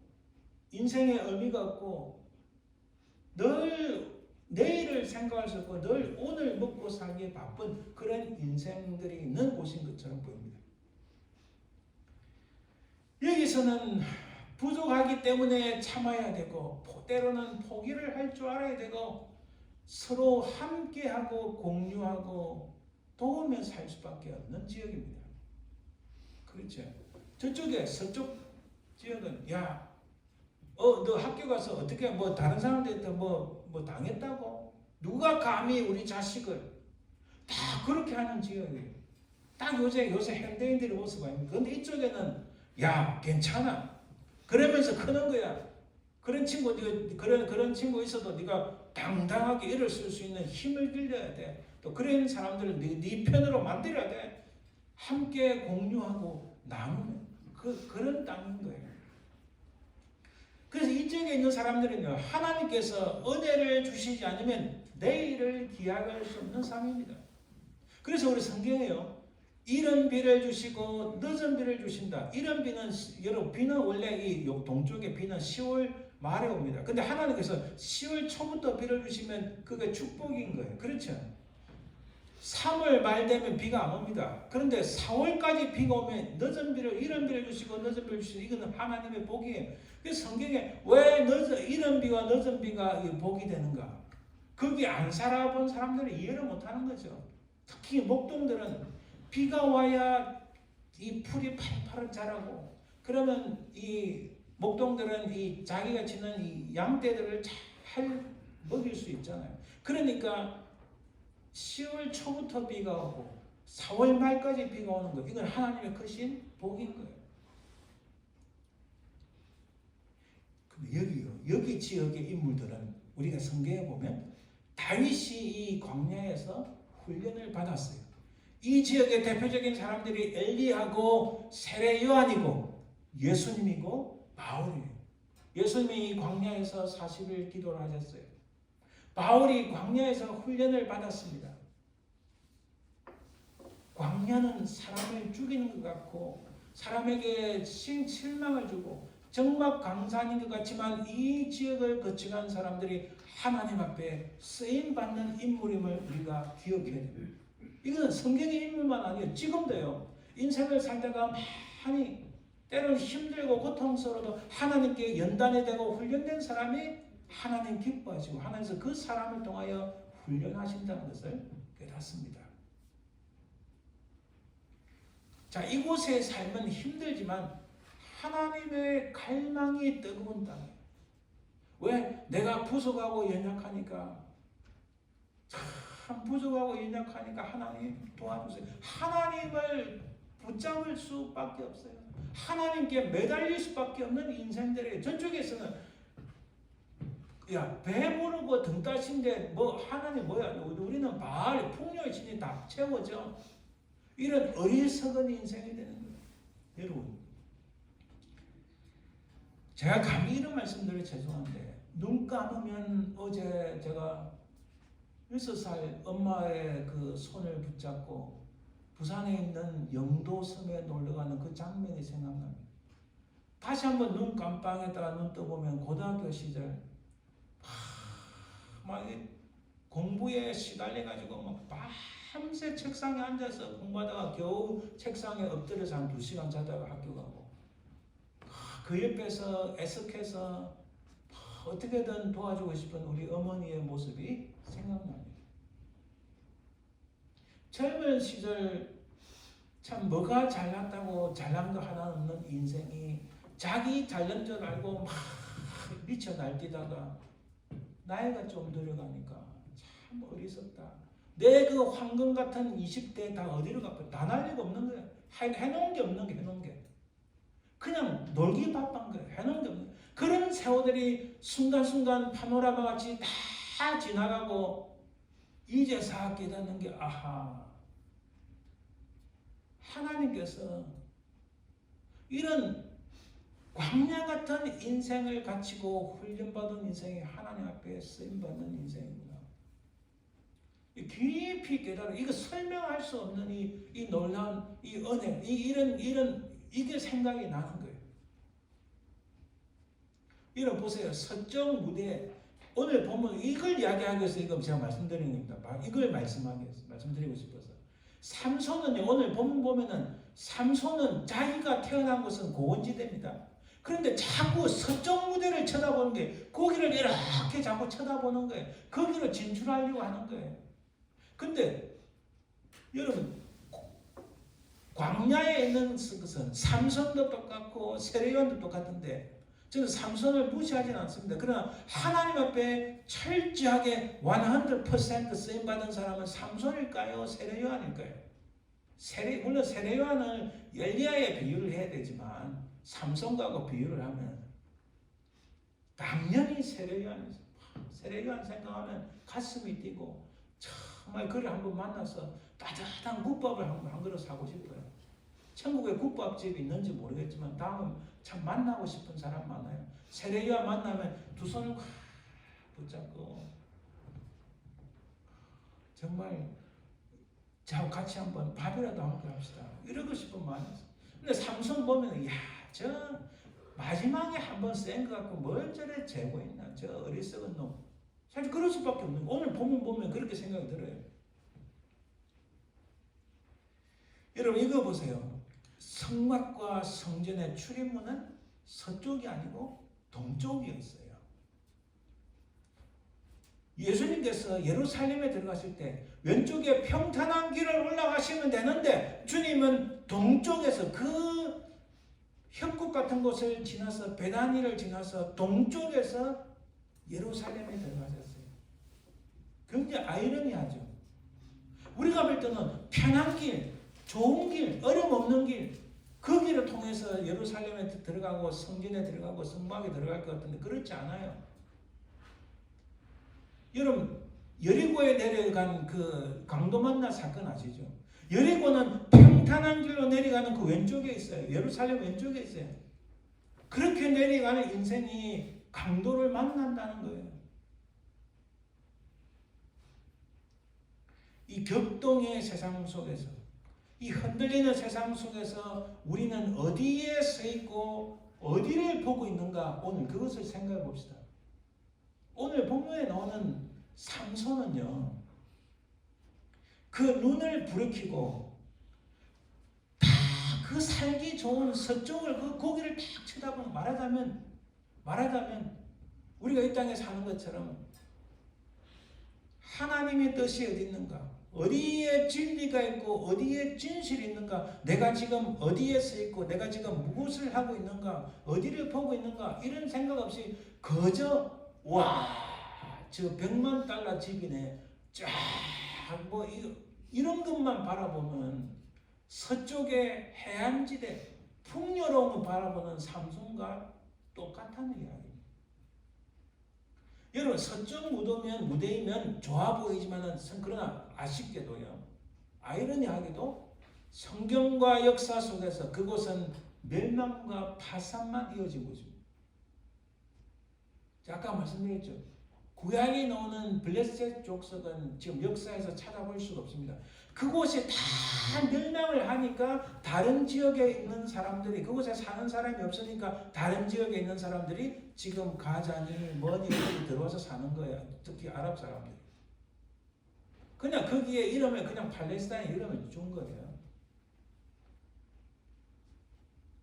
인생에 의미가 없고 늘 내일을 생각할 수 없고 늘 오늘 먹고 살기에 바쁜 그런 인생들이 있는 곳인 것처럼 보입니다. 여기서는 부족하기 때문에 참아야 되고 때로는 포기를 할 줄 알아야 되고 서로 함께하고 공유하고 도우며 살 수밖에 없는 지역입니다. 그렇죠? 저쪽에 서쪽 지역은 너 학교 가서 어떻게 다른 사람들한테 뭐 당했다고? 누가 감히 우리 자식을 다 그렇게 하는 지역이에요. 딱 요새 현대인들의 모습 아닙니까? 그런데 이쪽에는 괜찮아. 그러면서 크는 거야. 그런 친구 있어도 네가 당당하게 일을 쓸 수 있는 힘을 빌려야 돼. 또 그런 사람들을 네 편으로 만들어야 돼. 함께 공유하고 나누는 그런 땅인 거예요. 그래서 이쪽에 있는 사람들은요, 하나님께서 은혜를 주시지 않으면 내일을 기약할 수 없는 삶입니다. 그래서 우리 성경에요, 이른 비를 주시고 늦은 비를 주신다. 이른 비는, 여러분, 비는 원래 이 동쪽의 비는 10월 말에 옵니다. 근데 하나님께서 10월 초부터 비를 주시면 그게 축복인 거예요. 그렇죠? 3월 말 되면 비가 안 옵니다. 그런데 4월까지 비가 오면 이른 비를 주시고 늦은 비를 주시는, 이거는 하나님의 복이에요. 그래서 성경에 왜 이른 비와 늦은 비가 복이 되는가? 거기 안 살아본 사람들이 이해를 못하는 거죠. 특히 목동들은 비가 와야 이 풀이 팔팔 자라고, 그러면 이 목동들은 이 자기가 지는 이 양떼들을 잘 먹일 수 있잖아요. 그러니까 10월 초부터 비가 오고 4월 말까지 비가 오는 거, 이건 하나님의 크신 복인 거예요. 근데 여기요, 여기 지역의 인물들은 우리가 성경에 보면 다윗이 이 광야에서 훈련을 받았어요. 이 지역의 대표적인 사람들이 엘리야고 세례 요한이고 예수님이고 바울이에요. 예수님이 이 광야에서 40일 기도를 하셨어요. 바울이 광야에서 훈련을 받았습니다. 광야는 사람을 죽이는 것 같고 사람에게 실망을 주고 정막강산인 것 같지만 이 지역을 거쳐간 사람들이 하나님 앞에 쓰임받는 인물임을 우리가 기억해야 됩니다. 이건 성경의 인물만 아니에요. 지금도요. 인생을 살다가 많이 때로는 힘들고 고통스러워도 하나님께 연단이 되고 훈련된 사람이 하나님 기뻐하시고 하나님께서 그 사람을 통하여 훈련하신다는 것을 깨닫습니다. 자, 이곳의 삶은 힘들지만 하나님의 갈망이 뜨거운 땅이에요. 왜? 내가 부족하고 연약하니까 참 부족하고 연약하니까 하나님 도와주세요. 하나님을 붙잡을 수밖에 없어요. 하나님께 매달릴 수밖에 없는 인생들이에요. 저쪽에서는 야, 배부르고 등 따신데 뭐 하나님 뭐야? 우리는 바알 풍요의 신이 다 채워져. 이런 어리석은 인생이 되는 거예요. 여러분, 제가 감히 이런 말씀드려 죄송한데 눈 감으면 어제 제가 6살 엄마의 그 손을 붙잡고 부산에 있는 영도섬에 놀러가는 그 장면이 생각납니다. 다시 한번 눈 깜빡했다가 눈 떠보면 고등학교 시절 막 공부에 시달려가지고 막 밤새 책상에 앉아서 공부하다가 겨우 책상에 엎드려서 한 2시간 자다가 학교 가고 그 옆에서 애석해서 어떻게든 도와주고 싶은 우리 어머니의 모습이 생각납니다. 젊은 시절 참 뭐가 잘났다고 잘난 거 하나 없는 인생이 자기 잘난 줄 알고 막 미쳐 날뛰다가 나이가 좀 들어가니까 참 어리석다. 내 그 황금 같은 20대 다 어디로 가고 다 날리고 없는 거야. 해놓은 게 없는 게 해놓은 게. 그냥 놀기 바쁜 거야. 해놓은 게 없는 거야. 그런 세월들이 순간순간 파노라마 같이 다 지나가고 이제서 깨닫는 게 아하. 하나님께서 이런 광야 같은 인생을 갖추고 훈련받은 인생이 하나님 앞에 쓰임받는 인생입니다. 깊이 깨달아 이거 설명할 수 없는 이 놀라운 이 은혜 이게 생각이 나는 거예요. 이런 보세요. 서쪽 무대 오늘 보면 이걸 이야기하기 위해서 이거 제가 말씀드리는 겁니다. 이걸 말씀드리고 싶어서 삼손은요 오늘 보면은 삼손은 자기가 태어난 곳은 고원지대입니다. 그런데 자꾸 서쪽 무대를 쳐다보는 게 거기를 이렇게 자꾸 쳐다보는 거예요. 거기로 진출하려고 하는 거예요. 근데 여러분 광야에 있는 것은 삼손도 똑같고 세례요한도 똑같은데 저는 삼손을 무시하지는 않습니다. 그러나 하나님 앞에 철저하게 100% 쓰임받은 사람은 삼손일까요? 세례요한일까요? 물론 세례요한을 엘리야에 비유를 해야 되지만 삼손과 비유를 하면 당연히 세례요한이죠. 세례요한 생각하면 가슴이 뛰고 정말 그를 한번 만나서 따뜻한 국밥을 한 그릇 사고 싶어요. 천국에 국밥집이 있는지 모르겠지만 다음은 참 만나고 싶은 사람 많아요. 세례요한 만나면 두 손을 확 붙잡고 정말 자 같이 한번 밥이라도 함께 합시다. 이러고 싶은 마음이 있어요. 근데 삼손 보면 저 마지막에 한번 센 것 같고 뭘 저래 재고 있나 저 어리석은 놈. 사실 그럴 수밖에 없는 거예요. 오늘 보면 그렇게 생각이 들어요. 여러분 이거 보세요. 성막과 성전의 출입문은 서쪽이 아니고 동쪽이었어요. 예수님께서 예루살렘에 들어가실 때 왼쪽에 평탄한 길을 올라가시면 되는데 주님은 동쪽에서 그 협곡 같은 곳을 지나서 베다니를 지나서 동쪽에서 예루살렘에 들어가셨어요. 굉장히 아이러니하죠. 우리가 볼 때는 편한 길, 좋은 길, 어려움 없는 길 거기를 통해서 예루살렘에 들어가고 성전에 들어가고 성막에 들어갈 것 같은데 그렇지 않아요. 여러분 여리고에 내려간 그 강도 만나 사건 아시죠? 여리고는 평탄한 길로 내려가는 그 왼쪽에 있어요. 예루살렘 왼쪽에 있어요. 그렇게 내려가는 인생이 강도를 만난다는 거예요. 이 격동의 세상 속에서, 이 흔들리는 세상 속에서 우리는 어디에 서 있고 어디를 보고 있는가, 오늘 그것을 생각해 봅시다. 오늘 본문에 나오는 삼손은요, 그 눈을 부르키고 다 그 살기 좋은 서쪽을 그 고기를 딱 쳐다보고 말하자면 우리가 이 땅에 사는 것처럼 하나님의 뜻이 어디 있는가, 어디에 진리가 있고 어디에 진실이 있는가, 내가 지금 어디에 서 있고 내가 지금 무엇을 하고 있는가, 어디를 보고 있는가, 이런 생각 없이 그저 저 $100만 집이네 쫙 뭐 이런 것만 바라보면 서쪽의 해안지대 풍요로움을 바라보는 삼손과 똑같다는 이야기입니다. 여러분 서쪽 무대이면 좋아 보이지만은 그러나 아쉽게도요, 아이러니하게도 성경과 역사 속에서 그곳은 멸망과 파산만 이어지고 있습니다. 아까 말씀드렸죠. 구약에 나오는 블레셋 족속은 지금 역사에서 찾아볼 수가 없습니다. 그곳이 다 멸망을 하니까 다른 지역에 있는 사람들이, 그곳에 사는 사람이 없으니까 다른 지역에 있는 사람들이 지금 가자니 뭐니 들어와서 사는 거예요. 특히 아랍 사람들. 그냥 거기에 이름을 그냥 팔레스타인 이름을 준 거예요.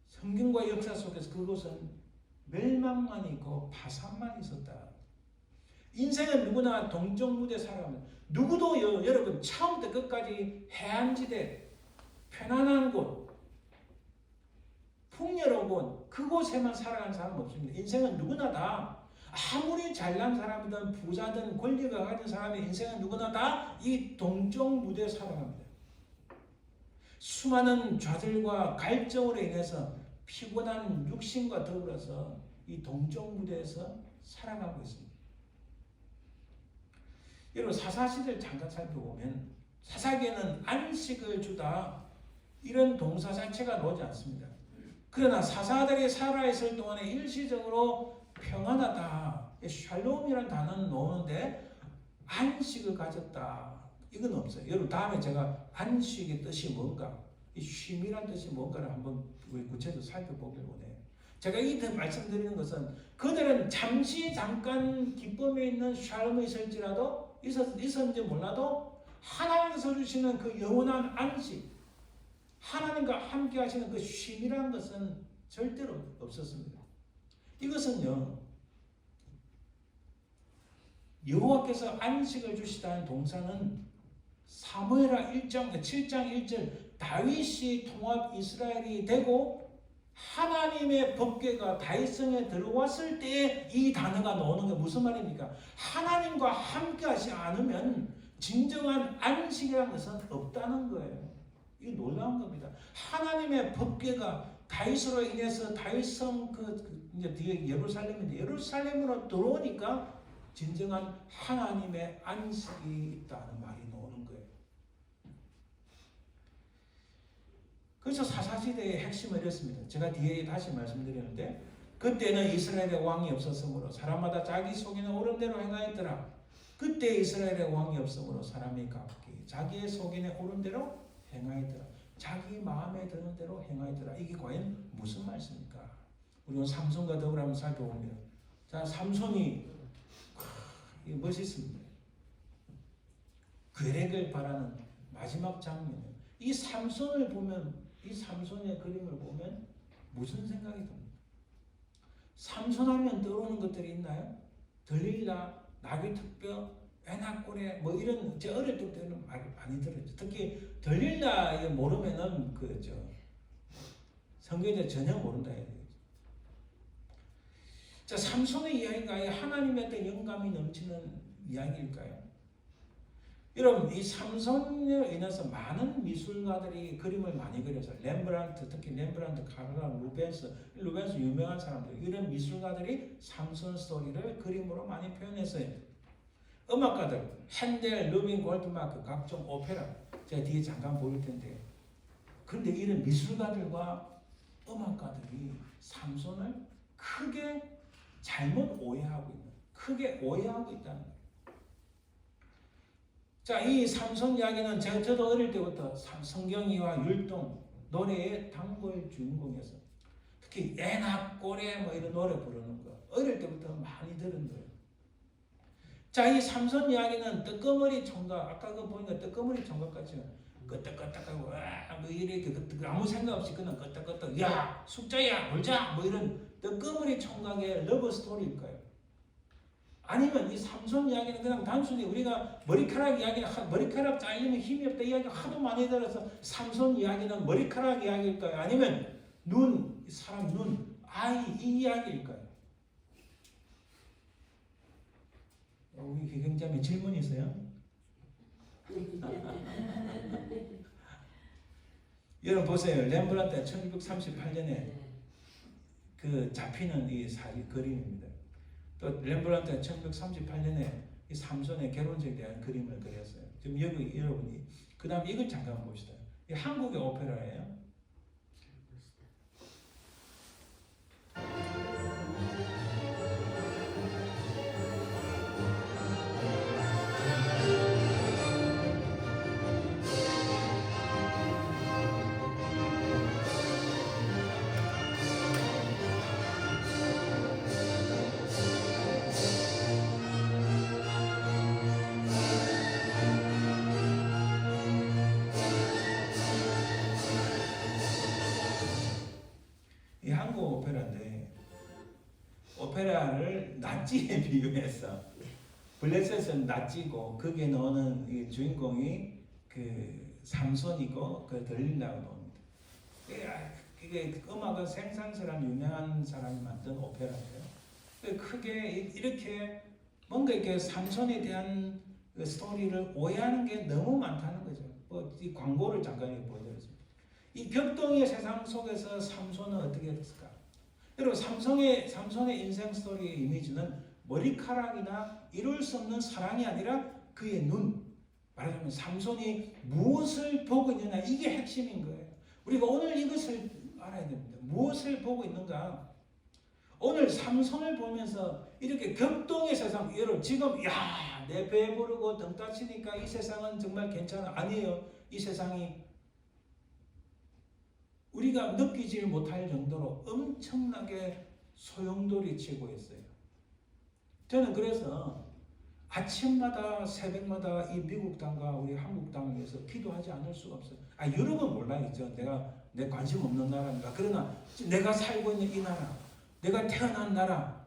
성경과 역사 속에서 그곳은 멸망만 있고 파산만 있었다. 인생은 누구나 동쪽 무대 살아갑니다. 누구도 여러분 처음부터 끝까지 해안지대, 편안한 곳, 풍요로운 곳, 그곳에만 살아가는 사람은 없습니다. 인생은 누구나 다 아무리 잘난 사람이든 부자든 권리가 가진 사람의 인생은 누구나 다 이 동쪽 무대에 살아갑니다. 수많은 좌절과 갈증으로 인해서 피곤한 육신과 더불어서 이 동쪽 무대에서 살아가고 있습니다. 여러분 사사시대를 잠깐 살펴보면 사사기에는 안식을 주다 이런 동사 자체가 나오지 않습니다. 그러나 사사들이 살아있을 동안에 일시적으로 평안하다, 샬롬이라는 단어는 나오는데 안식을 가졌다 이건 없어요. 여러분 다음에 제가 안식의 뜻이 뭔가, 이 쉼이란 뜻이 뭔가를 한번 우리 구체적으로 살펴보길 원해요. 제가 이 말씀드리는 것은 그들은 잠깐 기쁨에 있는 샬롬이 있을지라도 있었는지 몰라도 하나님께서 주시는 그 영원한 안식, 하나님과 함께 하시는 그 쉼이라는 것은 절대로 없었습니다. 이것은요, 여호와께서 안식을 주시다는 동사는 사무엘하 7장 1절 다윗이 통합 이스라엘이 되고 하나님의 법궤가 다윗성에 들어왔을 때 이 단어가 나오는 게 무슨 말입니까? 하나님과 함께 하지 않으면 진정한 안식이라는 것은 없다는 거예요. 이게 놀라운 겁니다. 하나님의 법궤가 다윗으로 인해서 다윗성 이제 뒤에 예루살렘인데 예루살렘으로 들어오니까 진정한 하나님의 안식이 있다는 말이 나오는 거예요. 그래서 사사시대의 핵심은 이렇습니다. 제가 뒤에 다시 말씀드리는데 그때는 이스라엘의 왕이 없었으므로 사람마다 자기 속에는 옳은 대로 행하였더라. 그때 이스라엘의 왕이 없으므로 사람이 각기 자기의 속에는 옳은 대로 행하였더라. 자기 마음에 드는 대로 행하였더라. 이게 과연 무슨 말씀입니까? 우리는 삼손과 더불어 한번 살펴봅니다. 자, 삼손이 멋있습니다. 괴력을 바라는 마지막 장면이에요. 이 삼손을 보면, 이 삼손의 그림을 보면 무슨 생각이 듭니까? 삼손하면 떠오르는 것들이 있나요? 들릴라, 나귀특뼈, 에나꼬레 뭐 이런 제 어릴 때는 많이 들었죠. 특히 들릴라 모르면은 성경에 전혀 모른다 해야 되겠죠. 자, 삼손의 이야기가 하나님의 어떤 영감이 넘치는 이야기일까요? 여러분 이 삼손으로 인해서 많은 미술가들이 그림을 많이 그려서 렘브란트, 특히 렘브란트, 카를라, 루벤스 유명한 사람들, 이런 미술가들이 삼손 스토리를 그림으로 많이 표현했어요. 음악가들 핸델, 루빈, 골드마크, 각종 오페라 제가 뒤에 잠깐 보일 텐데요. 그런데 이런 미술가들과 음악가들이 삼손을 크게 잘못 오해하고 있는, 크게 오해하고 있다는 거예요. 자, 이 삼손 이야기는 저도 어릴 때부터 성경이와 율동, 노래의 단골 주인공이었어요. 특히 애나 꼬레 뭐 이런 노래 부르는 거 어릴 때부터 많이 들은 거예요. 자, 이 삼손 이야기는 뜨거머리 총각, 아까 그 보니까 뜨거머리 총각 같죠? 끄떡끄떡하고 뭐 이렇게 아무 생각 없이 그냥 끄떡끄떡 야 숙자야 놀자 뭐 이런 뜨거머리 총각의 러브 스토리일까요? 아니면 이 삼손 이야기는 그냥 단순히 우리가 머리카락 이야기는 머리카락 잘리면 힘이 없다 이야기 하도 많이 들어서 삼손 이야기는 머리카락 이야기일까요? 아니면 눈, 사람 눈, 아이 이 이야기일까요? 우리 기경자매 질문 있어요? 여러분 보세요. 렘브란트 1938년에 그 잡히는 이 그림입니다. 또 렘브란트 1938년에 이 삼손의 결혼식에 대한 그림을 그렸어요. 지금 여기 여러분이 그 다음 이걸 잠깐 봅시다. 이 한국의 오페라예요. 이 한국 오페라인데 오페라를 낫지에 비유해서 블레셋은 낫지고 거기에 나오는 이 주인공이 그 삼손이고 그 들릴라고 나옵니다. 이게 음악은 생산사람 유명한 사람이 만든 오페라예요. 크게 이렇게 뭔가 이렇게 삼손에 대한 그 스토리를 오해하는 게 너무 많다는 거죠. 이 광고를 잠깐 보여드렸습니다. 이 격동의 세상 속에서 삼손은 어떻게 됐을까? 여러분 삼손의 인생 스토리의 이미지는 머리카락이나 이룰 수 없는 사랑이 아니라 그의 눈. 말하자면 삼손이 무엇을 보고 있느냐 이게 핵심인 거예요. 우리가 오늘 이것을 알아야 됩니다. 무엇을 보고 있는가? 오늘 삼손을 보면서 이렇게 격동의 세상, 여러분 지금 내 배부르고 등 따치니까 이 세상은 정말 괜찮아. 아니에요. 이 세상이 우리가 느끼지 못할 정도로 엄청나게 소용돌이치고 있어요. 저는 그래서 아침마다 새벽마다 이 미국 땅과 우리 한국 땅을 위해서 기도하지 않을 수가 없어요. 유럽은 몰라요. 내 관심 없는 나라니까. 그러나 내가 살고 있는 이 나라, 내가 태어난 나라,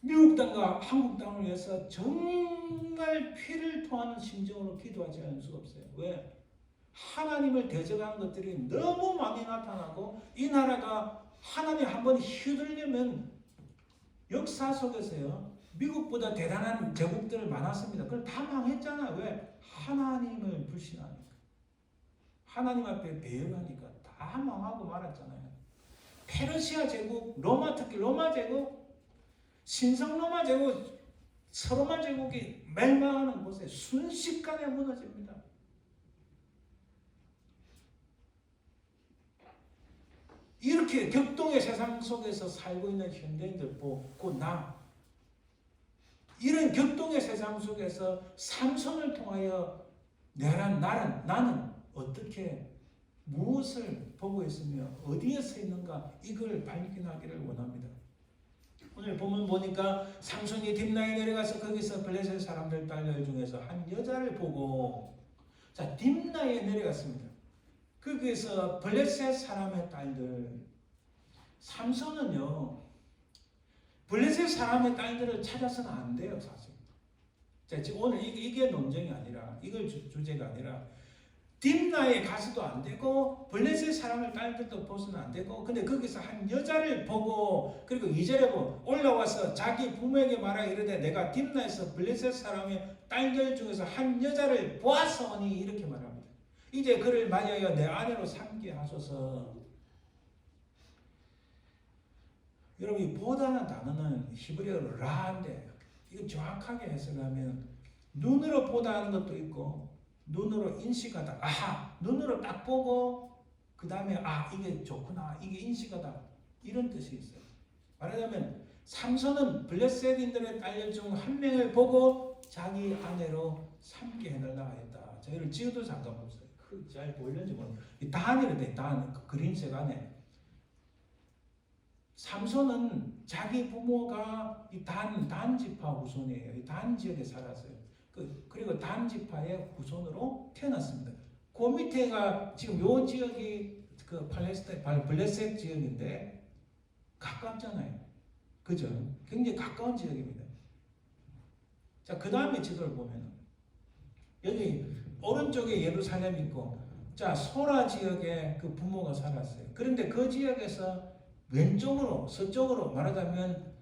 미국 땅과 한국 땅을 위해서 정말 피를 토하는 심정으로 기도하지 않을 수가 없어요. 왜? 하나님을 대적하는 것들이 너무 많이 나타나고 이 나라가 하나님 한번 휘둘리면 역사 속에서요. 미국보다 대단한 제국들 많았습니다. 그걸 다 망했잖아요. 왜? 하나님을 불신하니까. 하나님 앞에 배역하니까 다 망하고 말았잖아요. 페르시아 제국, 특히 로마 제국, 신성 로마 제국, 서로마 제국이 멸망하는 곳에 순식간에 무너집니다. 이렇게 격동의 세상 속에서 살고 있는 현대인들 보고 이런 격동의 세상 속에서 삼손을 통하여 나는 어떻게 무엇을 보고 있으며 어디에 서 있는가 이걸 발견하기를 원합니다. 오늘 본문 보니까 삼손이 딥나에 내려가서 거기서 블레셋 사람들 딸들 중에서 한 여자를 보고 딥나에 내려갔습니다. 거기에서 블레셋 사람의 딸들 삼손은요 블레셋 사람의 딸들을 찾아서는 안 돼요 사실. 자, 지금 오늘 이게 논쟁이 아니라 이걸 주제가 아니라 딥나에 가서도 안 되고 블레셋 사람을 딸들도 보서는 안 되고 근데 거기서 한 여자를 보고 그리고 2절에 보면 올라와서 자기 부모에게 말하 이르되 내가 딥나에서 블레셋 사람의 딸들 중에서 한 여자를 보았사오니 이렇게 말합니다. 이제 그를 맞이하여 내 아내로 삼게 하소서. 여러분 이 보다는 단어는 히브리어로 라인데 이거 정확하게 해석하면 눈으로 보다 하는 것도 있고 눈으로 인식하다. 아하, 눈으로 딱 보고 그 다음에 아 이게 좋구나, 이게 인식하다 이런 뜻이 있어요. 말하자면 삼손은 블레셋인들의 딸들 중 한 명을 보고 자기 아내로 삼게 해달라 했다. 저희를 지어도 상관없어요. 잘 보이는지 모르겠어요. 단이래 돼. 단 그 그림색 안에 삼손은 자기 부모가 이 단 지파 후손이에요. 이 단 지역에 살았어요. 그리고 단 지파의 후손으로 태어났습니다. 그 밑에가 지금 요 지역이 그 팔레스타인 블레셋 지역인데 가깝잖아요. 그죠? 굉장히 가까운 지역입니다. 자, 그 다음에 지도를 보면 여기 오른쪽에 예루살렘 있고 자 소라 지역에 그 부모가 살았어요. 그런데 그 지역에서 왼쪽으로 서쪽으로 말하자면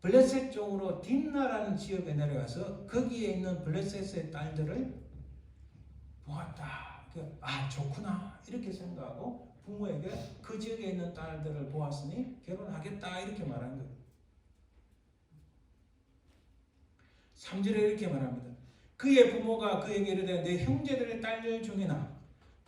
블레셋 쪽으로 딥나라는 지역에 내려가서 거기에 있는 블레셋의 딸들을 보았다. 아 좋구나 이렇게 생각하고 부모에게 그 지역에 있는 딸들을 보았으니 결혼하겠다 이렇게 말한 거예요. 3절에 이렇게 말합니다. 그의 부모가 그에게 이르되 내 형제들의 딸들 중에나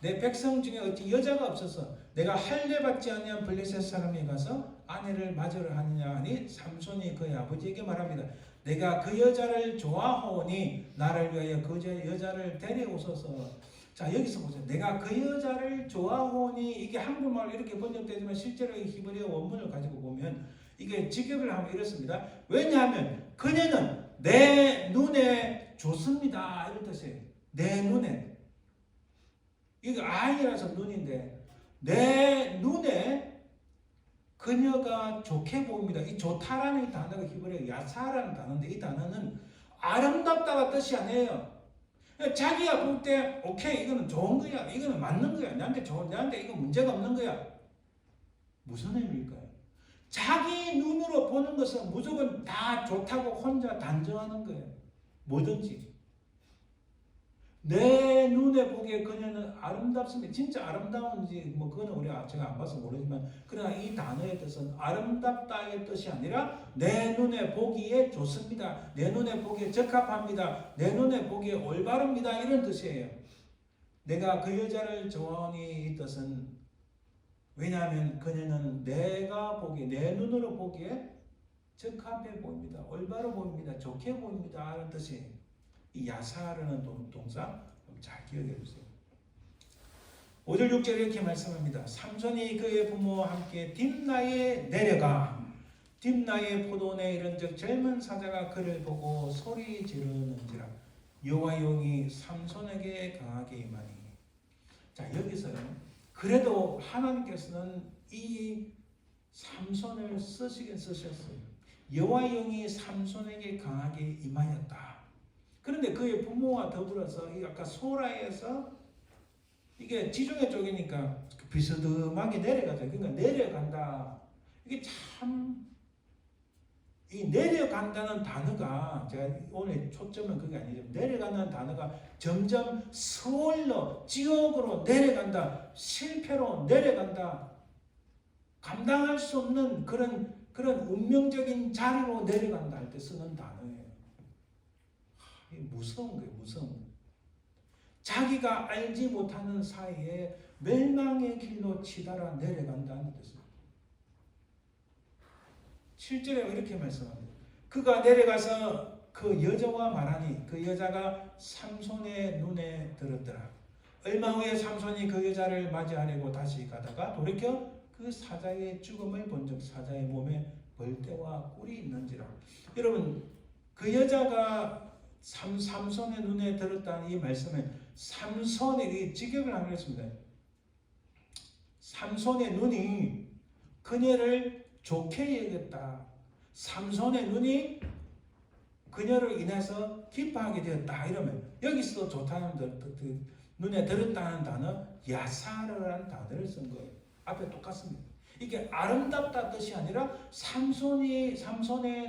내 백성 중에 어찌 여자가 없어서 내가 할례 받지 아니한 블레셋 사람이 가서 아내를 맞으려 하느냐 하니 삼손이 그의 아버지에게 말합니다. 내가 그 여자를 좋아하오니 나를 위하여 그 여자를 데려오소서. 자 여기서 보세요. 내가 그 여자를 좋아하오니 이게 한국말로 이렇게 번역되지만 실제로 히브리어 원문을 가지고 보면 이게 직역을 하면 이렇습니다. 왜냐하면 그녀는 내 눈에 좋습니다 이런 뜻이에요. 내 눈에 이거 아이라서 눈인데 내 눈에 그녀가 좋게 보입니다. 이 좋다라는 단어가 히브리어 야사라는 단어인데 이 단어는 아름답다가 뜻이 아니에요. 자기가 볼 때 오케이 이거는 좋은 거야, 이거는 맞는 거야, 나한테 이거 문제가 없는 거야. 무슨 의미일까요? 자기 눈으로 보는 것은 무조건 다 좋다고 혼자 단정하는 거예요. 뭐든지 내 눈에 보기에 그녀는 아름답습니다. 진짜 아름다운지 뭐 그거는 제가 안 봐서 모르지만 그러나 이 단어의 뜻은 아름답다의 뜻이 아니라 내 눈에 보기에 좋습니다. 내 눈에 보기에 적합합니다. 내 눈에 보기에 올바릅니다. 이런 뜻이에요. 내가 그 여자를 좋아하니 이 뜻은 왜냐하면 그녀는 내가 보기에 내 눈으로 보기에 적합해 보입니다. 올바로 보입니다. 좋게 보입니다. 하는 뜻이에요. 이 야사라는 동사 잘 기억해 주세요. 5절 6절 이렇게 말씀합니다. 삼손이 그의 부모와 함께 딥나에 내려가 딥나의 포도원에 이른즉 젊은 사자가 그를 보고 소리 지르는지라 여호와의 영이 삼손에게 강하게 임하니. 자 여기서요. 그래도 하나님께서는 이 삼손을 쓰시긴 쓰셨어요. 여호와의 영이 삼손에게 강하게 임하였다. 그런데 그의 부모와 더불어서 이 아까 소라에서 이게 지중해 쪽이니까 비스듬하게 내려가죠. 그러니까 내려간다. 이게 참 이 내려간다는 단어가 제가 오늘 초점은 그게 아니죠. 내려간다는 단어가 점점 서울로 지옥으로 내려간다. 실패로 내려간다. 감당할 수 없는 그런 운명적인 자리로 내려간다 할 때 쓰는 단어예요. 무서운 거예요. 무서운 거예요. 자기가 알지 못하는 사이에 멸망의 길로 치달아 내려간다는 뜻입니다. 7절에 이렇게 말씀합니다. 그가 내려가서 그 여자와 말하니 그 여자가 삼손의 눈에 들었더라. 얼마 후에 삼손이 그 여자를 맞이하려고 다시 가다가 돌이켜 그 사자의 죽음을 본즉 사자의 몸에 벌떼와 꿀이 있는지라. 여러분 그 여자가 삼손의 눈에 들었다는 이 말씀은 삼손의 직역을 하겠습니다. 삼손의 눈이 그녀를 좋게 여겼다. 삼손의 눈이 그녀를 인해서 기뻐하게 되었다. 이러면 여기서도 좋다는 눈에 들었다는 단어 야사르라는 단어를 쓴 거예요. 앞에 똑같습니다. 이게 아름답다 뜻이 아니라 삼손의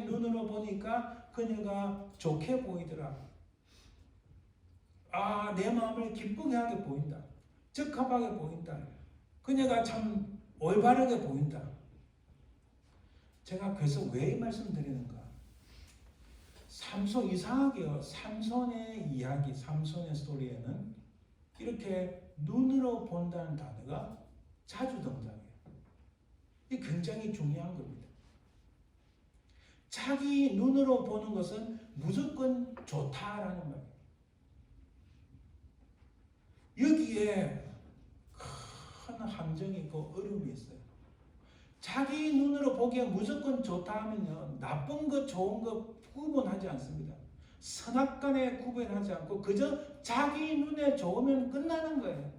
눈으로 보니까 그녀가 좋게 보이더라. 아, 내 마음을 기쁘게 하게 보인다. 적합하게 보인다. 그녀가 참 올바르게 보인다. 제가 그래서 왜 이 말씀 드리는가? 삼손, 이상하게요. 삼손의 이야기, 삼손의 스토리에는 이렇게 눈으로 본다는 단어가 자주 등장해요. 이게 굉장히 중요한 겁니다. 자기 눈으로 보는 것은 무조건 좋다라는 말이에요. 여기에 큰 함정이 있고 어려움이 있어요. 자기 눈으로 보기에 무조건 좋다 하면요, 나쁜 것 좋은 것 구분하지 않습니다. 선악간에 구분하지 않고 그저 자기 눈에 좋으면 끝나는 거예요.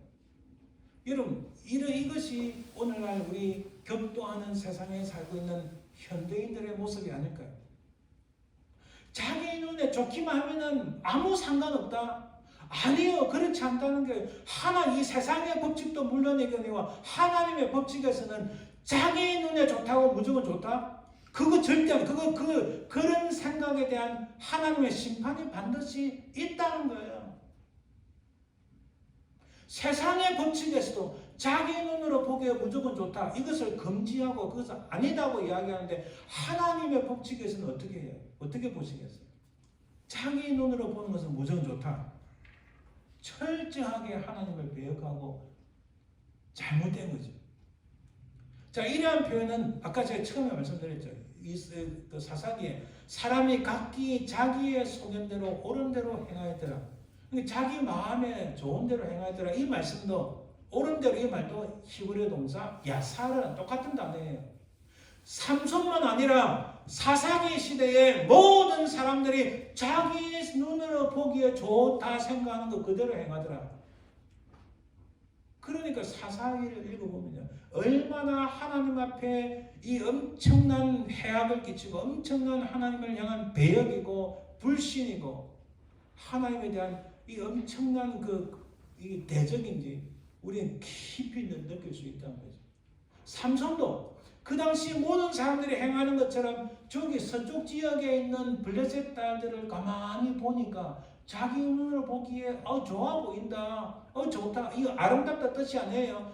여러분, 이것이 오늘날 우리 격도하는 세상에 살고 있는 현대인들의 모습이 아닐까요? 자기 눈에 좋기만 하면은 아무 상관없다. 아니요, 그렇지 않다는 거예요. 이 세상의 법칙도 물론이거니와 하나님의 법칙에서는 자기 눈에 좋다고 무조건 좋다? 그거 절대 안, 그런 생각에 대한 하나님의 심판이 반드시 있다는 거예요. 세상의 법칙에서도 자기 눈으로 보기에 무조건 좋다. 이것을 금지하고 그것을 아니다고 이야기하는데 하나님의 법칙에서는 어떻게 해요? 어떻게 보시겠어요? 자기 눈으로 보는 것은 무조건 좋다. 철저하게 하나님을 배역하고 잘못된 거죠. 자, 이러한 표현은 아까 제가 처음에 말씀드렸죠. 그 사사기에 사람이 각기 자기의 소견대로 옳은 대로 행하였더라. 자기 마음에 좋은 대로 행하였더라. 이 말씀도 옳은 대로, 이 말도 히브리 동사 야사르 똑같은 단어예요. 삼손만 아니라 사사기 시대의 모든 사람들이 자기 눈으로 보기에 좋다 생각하는 거 그대로 행하더라. 그러니까 사사기를 읽어보면요, 얼마나 하나님 앞에 이 엄청난 해악을 끼치고 엄청난 하나님을 향한 배역이고 불신이고 하나님에 대한 이 엄청난 이 대적인지 우리는 깊이 느낄 수 있다는 거죠. 삼손도 그 당시 모든 사람들이 행하는 것처럼 저기 서쪽 지역에 있는 블레셋 딸들을 가만히 보니까 자기 눈으로 보기에 좋아 보인다, 좋다, 이거 아름답다 뜻이 아니에요.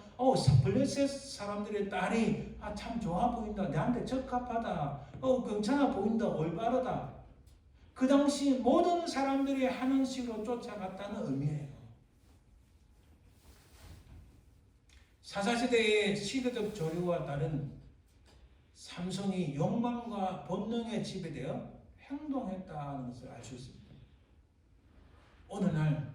블레셋 사람들의 딸이 참 좋아 보인다, 내한테 적합하다, 괜찮아 보인다, 올바르다. 그 당시 모든 사람들이 하는 식으로 쫓아갔다는 의미예요. 사사시대의 시대적 조류와 따른 삼손이 욕망과 본능에 지배되어 행동했다는 것을 알 수 있습니다. 오늘날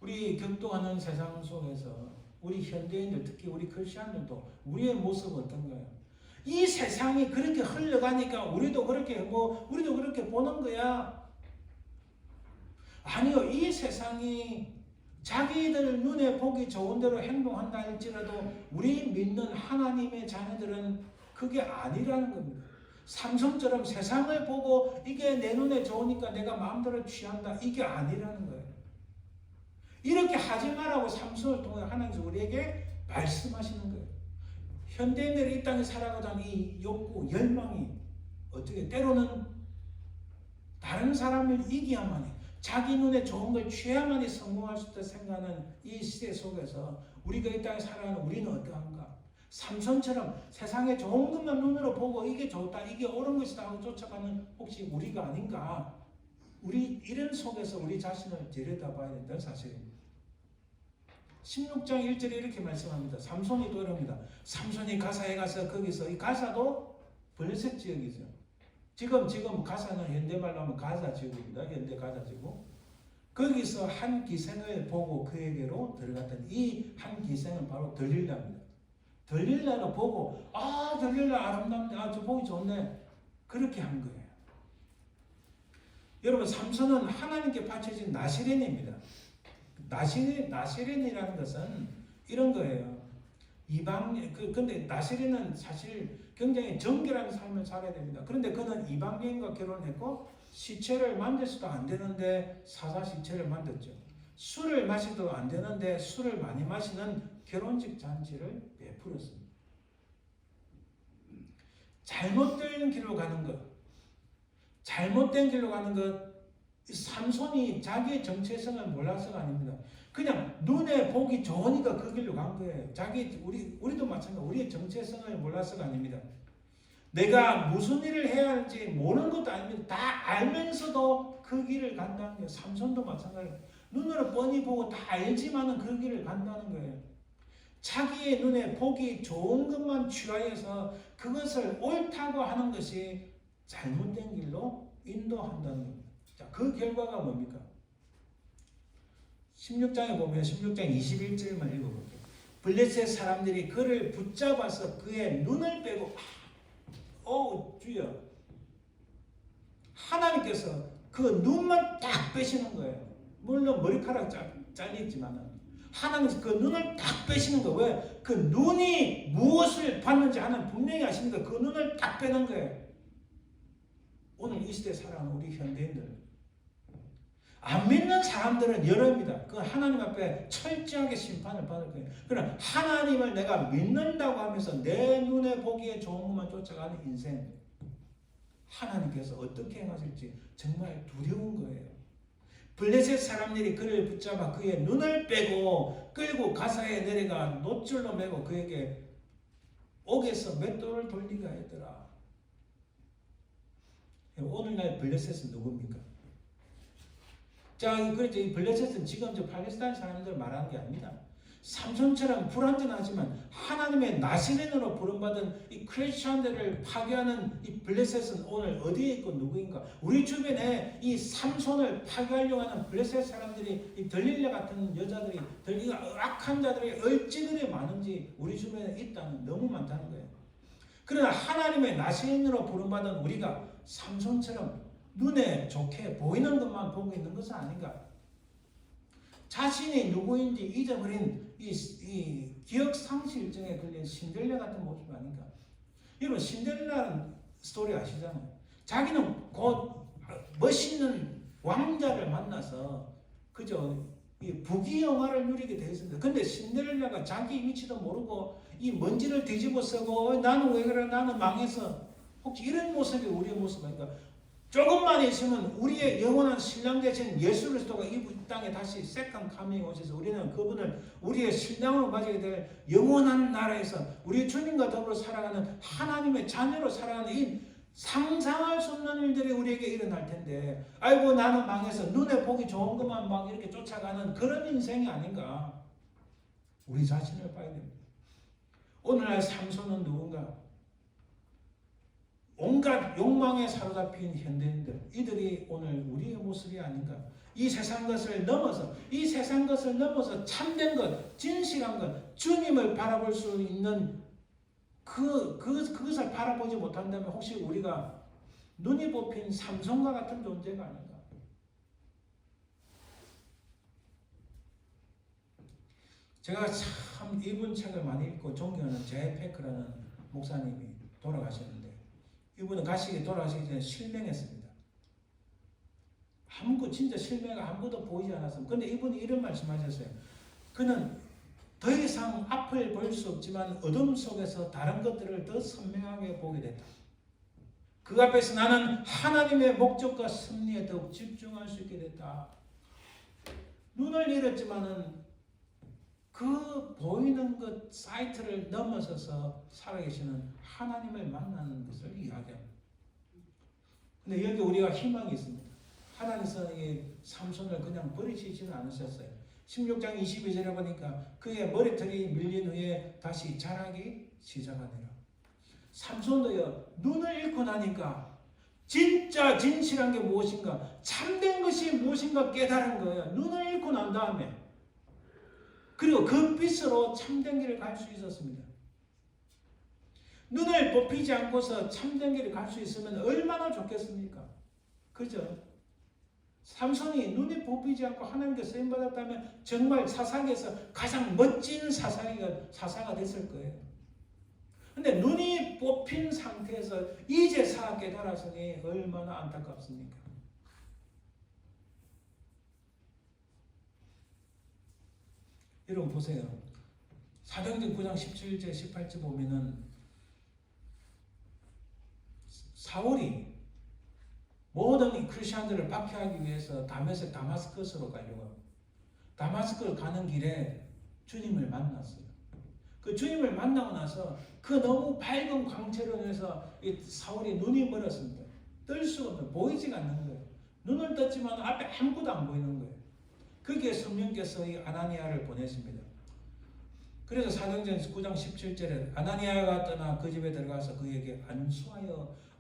우리 격동하는 세상 속에서 우리 현대인들, 특히 우리 크리스천들도 우리의 모습은 어떤가요? 이 세상이 그렇게 흘러가니까 우리도 그렇게 보는 거야. 아니요, 이 세상이 자기들 눈에 보기 좋은 대로 행동한다 할지라도 우리 믿는 하나님의 자녀들은 그게 아니라는 겁니다. 삼손처럼 세상을 보고 이게 내 눈에 좋으니까 내가 마음대로 취한다, 이게 아니라는 거예요. 이렇게 하지 말라고 삼손을 통해 하나님께서 우리에게 말씀하시는 거예요. 현대인들이 이 땅에 살아가자는 이 욕구, 열망이 어떻게 때로는 다른 사람을 이기야만이, 자기 눈에 좋은 걸 취해야만이 성공할 수 있다 생각하는 이 시대 속에서 우리가 이 땅에 살아가는 우리는 어떠한가? 삼손처럼 세상에 좋은 것만 눈으로 보고 이게 좋다, 이게 옳은 것이다 하고 쫓아가는 혹시 우리가 아닌가? 우리 이런 속에서 우리 자신을 들여다봐야 된다는 사실입니다. 16장 1절에 이렇게 말씀합니다. 삼손이 또 이럽니다. 삼손이 가사에 가서 거기서, 이 가사도 블레셋 지역이죠. 지금 가사는 현대말로 하면 가사 지역입니다. 현대 가사 지역. 거기서 한 기생을 보고 그에게로 들어갔더니 이 한 기생은 바로 들릴라입니다. 들릴라를 보고 들릴라 아름답네, 저 보기 좋네, 그렇게 한 거예요. 여러분, 삼손은 하나님께 바쳐진 나시렌입니다. 나시렌이라는 것은 이런 거예요. 근데 나시렌은 사실 굉장히 정결한 삶을 살아야 됩니다. 그런데 그는 이방인과 결혼했고 시체를 만져서도 안 되는데 사사 시체를 만졌죠. 술을 마셔도 안 되는데 술을 많이 마시는 결혼식 잔치를 베풀었습니다. 잘못된 길로 가는 것, 잘못된 길로 가는 것, 삼손이 자기의 정체성을 몰라서가 아닙니다. 그냥 눈에 보기 좋으니까 그 길로 간 거예요. 우리도 마찬가지로 우리의 정체성을 몰라서가 아닙니다. 내가 무슨 일을 해야 할지 모르는 것도 아닙니다. 다 알면서도 그 길을 간다는 거예요. 삼손도 마찬가지예요. 눈으로 뻔히 보고 다 알지만은 그 길을 간다는 거예요. 자기의 눈에 보기 좋은 것만 취하여서 그것을 옳다고 하는 것이 잘못된 길로 인도한다는 겁니다. 자, 그 결과가 뭡니까? 16장에 보면 16장 21절만 읽어볼게요. 블레셋 사람들이 그를 붙잡아서 그의 눈을 빼고 주여, 하나님께서 그 눈만 딱 빼시는 거예요. 물론 머리카락 잘리지만은 하나님께서 그 눈을 딱 빼시는 거예요. 왜? 그 눈이 무엇을 봤는지 하나님 분명히 아시니까 그 눈을 딱 빼는 거예요. 오늘 이 시대에 살아가는 우리 현대인들, 안 믿는 사람들은 여러입니다. 그 하나님 앞에 철저하게 심판을 받을 거예요. 그러나 하나님을 내가 믿는다고 하면서 내 눈에 보기에 좋은 것만 쫓아가는 인생, 하나님께서 어떻게 행하실지 정말 두려운 거예요. 블레셋 사람들이 그를 붙잡아 그의 눈을 빼고 끌고 가사에 내려가 놋줄로 매고 그에게 옥에서 맷돌을 돌리게 하였더라. 오늘날 블레셋은 누굽니까? 자, 그렇죠. 이 블레셋은 지금 저 팔레스타인 사람들 말하는 게 아닙니다. 삼손처럼 불완전하지만 하나님의 나시린으로 부름받은 이 크리스천들을 파괴하는 이 블레셋은 오늘 어디에 있고 누구인가? 우리 주변에 이 삼손을 파괴하려고 하는 블레셋 사람들이, 이 들릴라 같은 여자들이, 악한 자들이 얼찌그리 많은지 우리 주변에 있다는, 너무 많다는 거예요. 그러나 하나님의 나시린으로 부름받은 우리가 삼손처럼 눈에 좋게 보이는 것만 보고 있는 것은 아닌가? 자신이 누구인지 잊어버린 이 기억 상실증에 걸린 신데렐라 같은 모습 아닌가? 여러분, 신데렐라는 스토리 아시잖아요. 자기는 곧 멋있는 왕자를 만나서 그저 이 부귀영화를 누리게 되어 있습니다. 근데 신데렐라가 자기 위치도 모르고 이 먼지를 뒤집어 쓰고 나는 왜 그래? 나는 망해서, 혹시 이런 모습이 우리의 모습 아닌가? 조금만 있으면 우리의 영원한 신랑 되신 예수 그리스도가 이 땅에 다시 세컨 카밍 오셔서 우리는 그분을 우리의 신랑으로 맞이하게 될 영원한 나라에서 우리 주님과 더불어 살아가는 하나님의 자녀로 살아가는 이 상상할 수 없는 일들이 우리에게 일어날 텐데, 아이고 나는 망해서 눈에 보기 좋은 것만 막 이렇게 쫓아가는 그런 인생이 아닌가? 우리 자신을 봐야 됩니다. 오늘날 삼손은 누군가? 온갖 욕망에 사로잡힌 현대인들, 이들이 오늘 우리의 모습이 아닌가? 이 세상 것을 넘어서 참된 것, 진실한 것, 주님을 바라볼 수 있는 그것을 바라보지 못한다면 혹시 우리가 눈이 뽑힌 삼손과 같은 존재가 아닌가? 제가 참 이분 책을 많이 읽고 존경하는 제이 패커라는 목사님이 돌아가셨는데, 이분은 돌아가시기 전에 실명했습니다. 진짜 실명가 아무것도 보이지 않았습니다. 그런데 이분이 이런 말씀하셨어요. 그는 더 이상 앞을 볼 수 없지만 어둠 속에서 다른 것들을 더 선명하게 보게 됐다. 그 앞에서 나는 하나님의 목적과 섭리에 더욱 집중할 수 있게 됐다. 눈을 잃었지만은 그 보이는 것 사이트를 넘어서서 살아계시는 하나님을 만나는 것을 이야기합니다. 근데 여기 우리가 희망이 있습니다. 하나님께서 이 삼손을 그냥 버리시지는 않으셨어요. 16장 22절에 보니까 그의 머리털이 밀린 후에 다시 자라기 시작하니라. 삼손도요, 눈을 잃고 나니까 진짜 진실한 게 무엇인가, 참된 것이 무엇인가 깨달은 거예요. 눈을 잃고 난 다음에. 그리고 그 빛으로 참된 길을 갈 수 있었습니다. 눈을 뽑히지 않고서 참된 길을 갈 수 있으면 얼마나 좋겠습니까? 그죠? 삼손이 눈이 뽑히지 않고 하나님께 쓰임받았다면 정말 사사기에서 가장 멋진 사사가 됐을 거예요. 근데 눈이 뽑힌 상태에서 이제서 깨달았으니 얼마나 안타깝습니까? 여러분 보세요. 사도행전 9장 17절 18절 보면은 사울이 모든 이 크리스천들을 박해하기 위해서 다마스커스로 가려고 합니다. 다마스커스 가는 길에 주님을 만났어요. 그 주님을 만나고 나서 그 너무 밝은 광채로 인해서 이 사울이 눈이 멀었습니다. 뜰 수가 없는, 보이지가 않는 거예요. 눈을 떴지만 앞에 아무것도 안 보이는 거예요. 거기에 성령께서 이 아나니아를 보내십니다. 그래서 사도행전 9장 17절에 아나니아가 떠나 그 집에 들어가서 그에게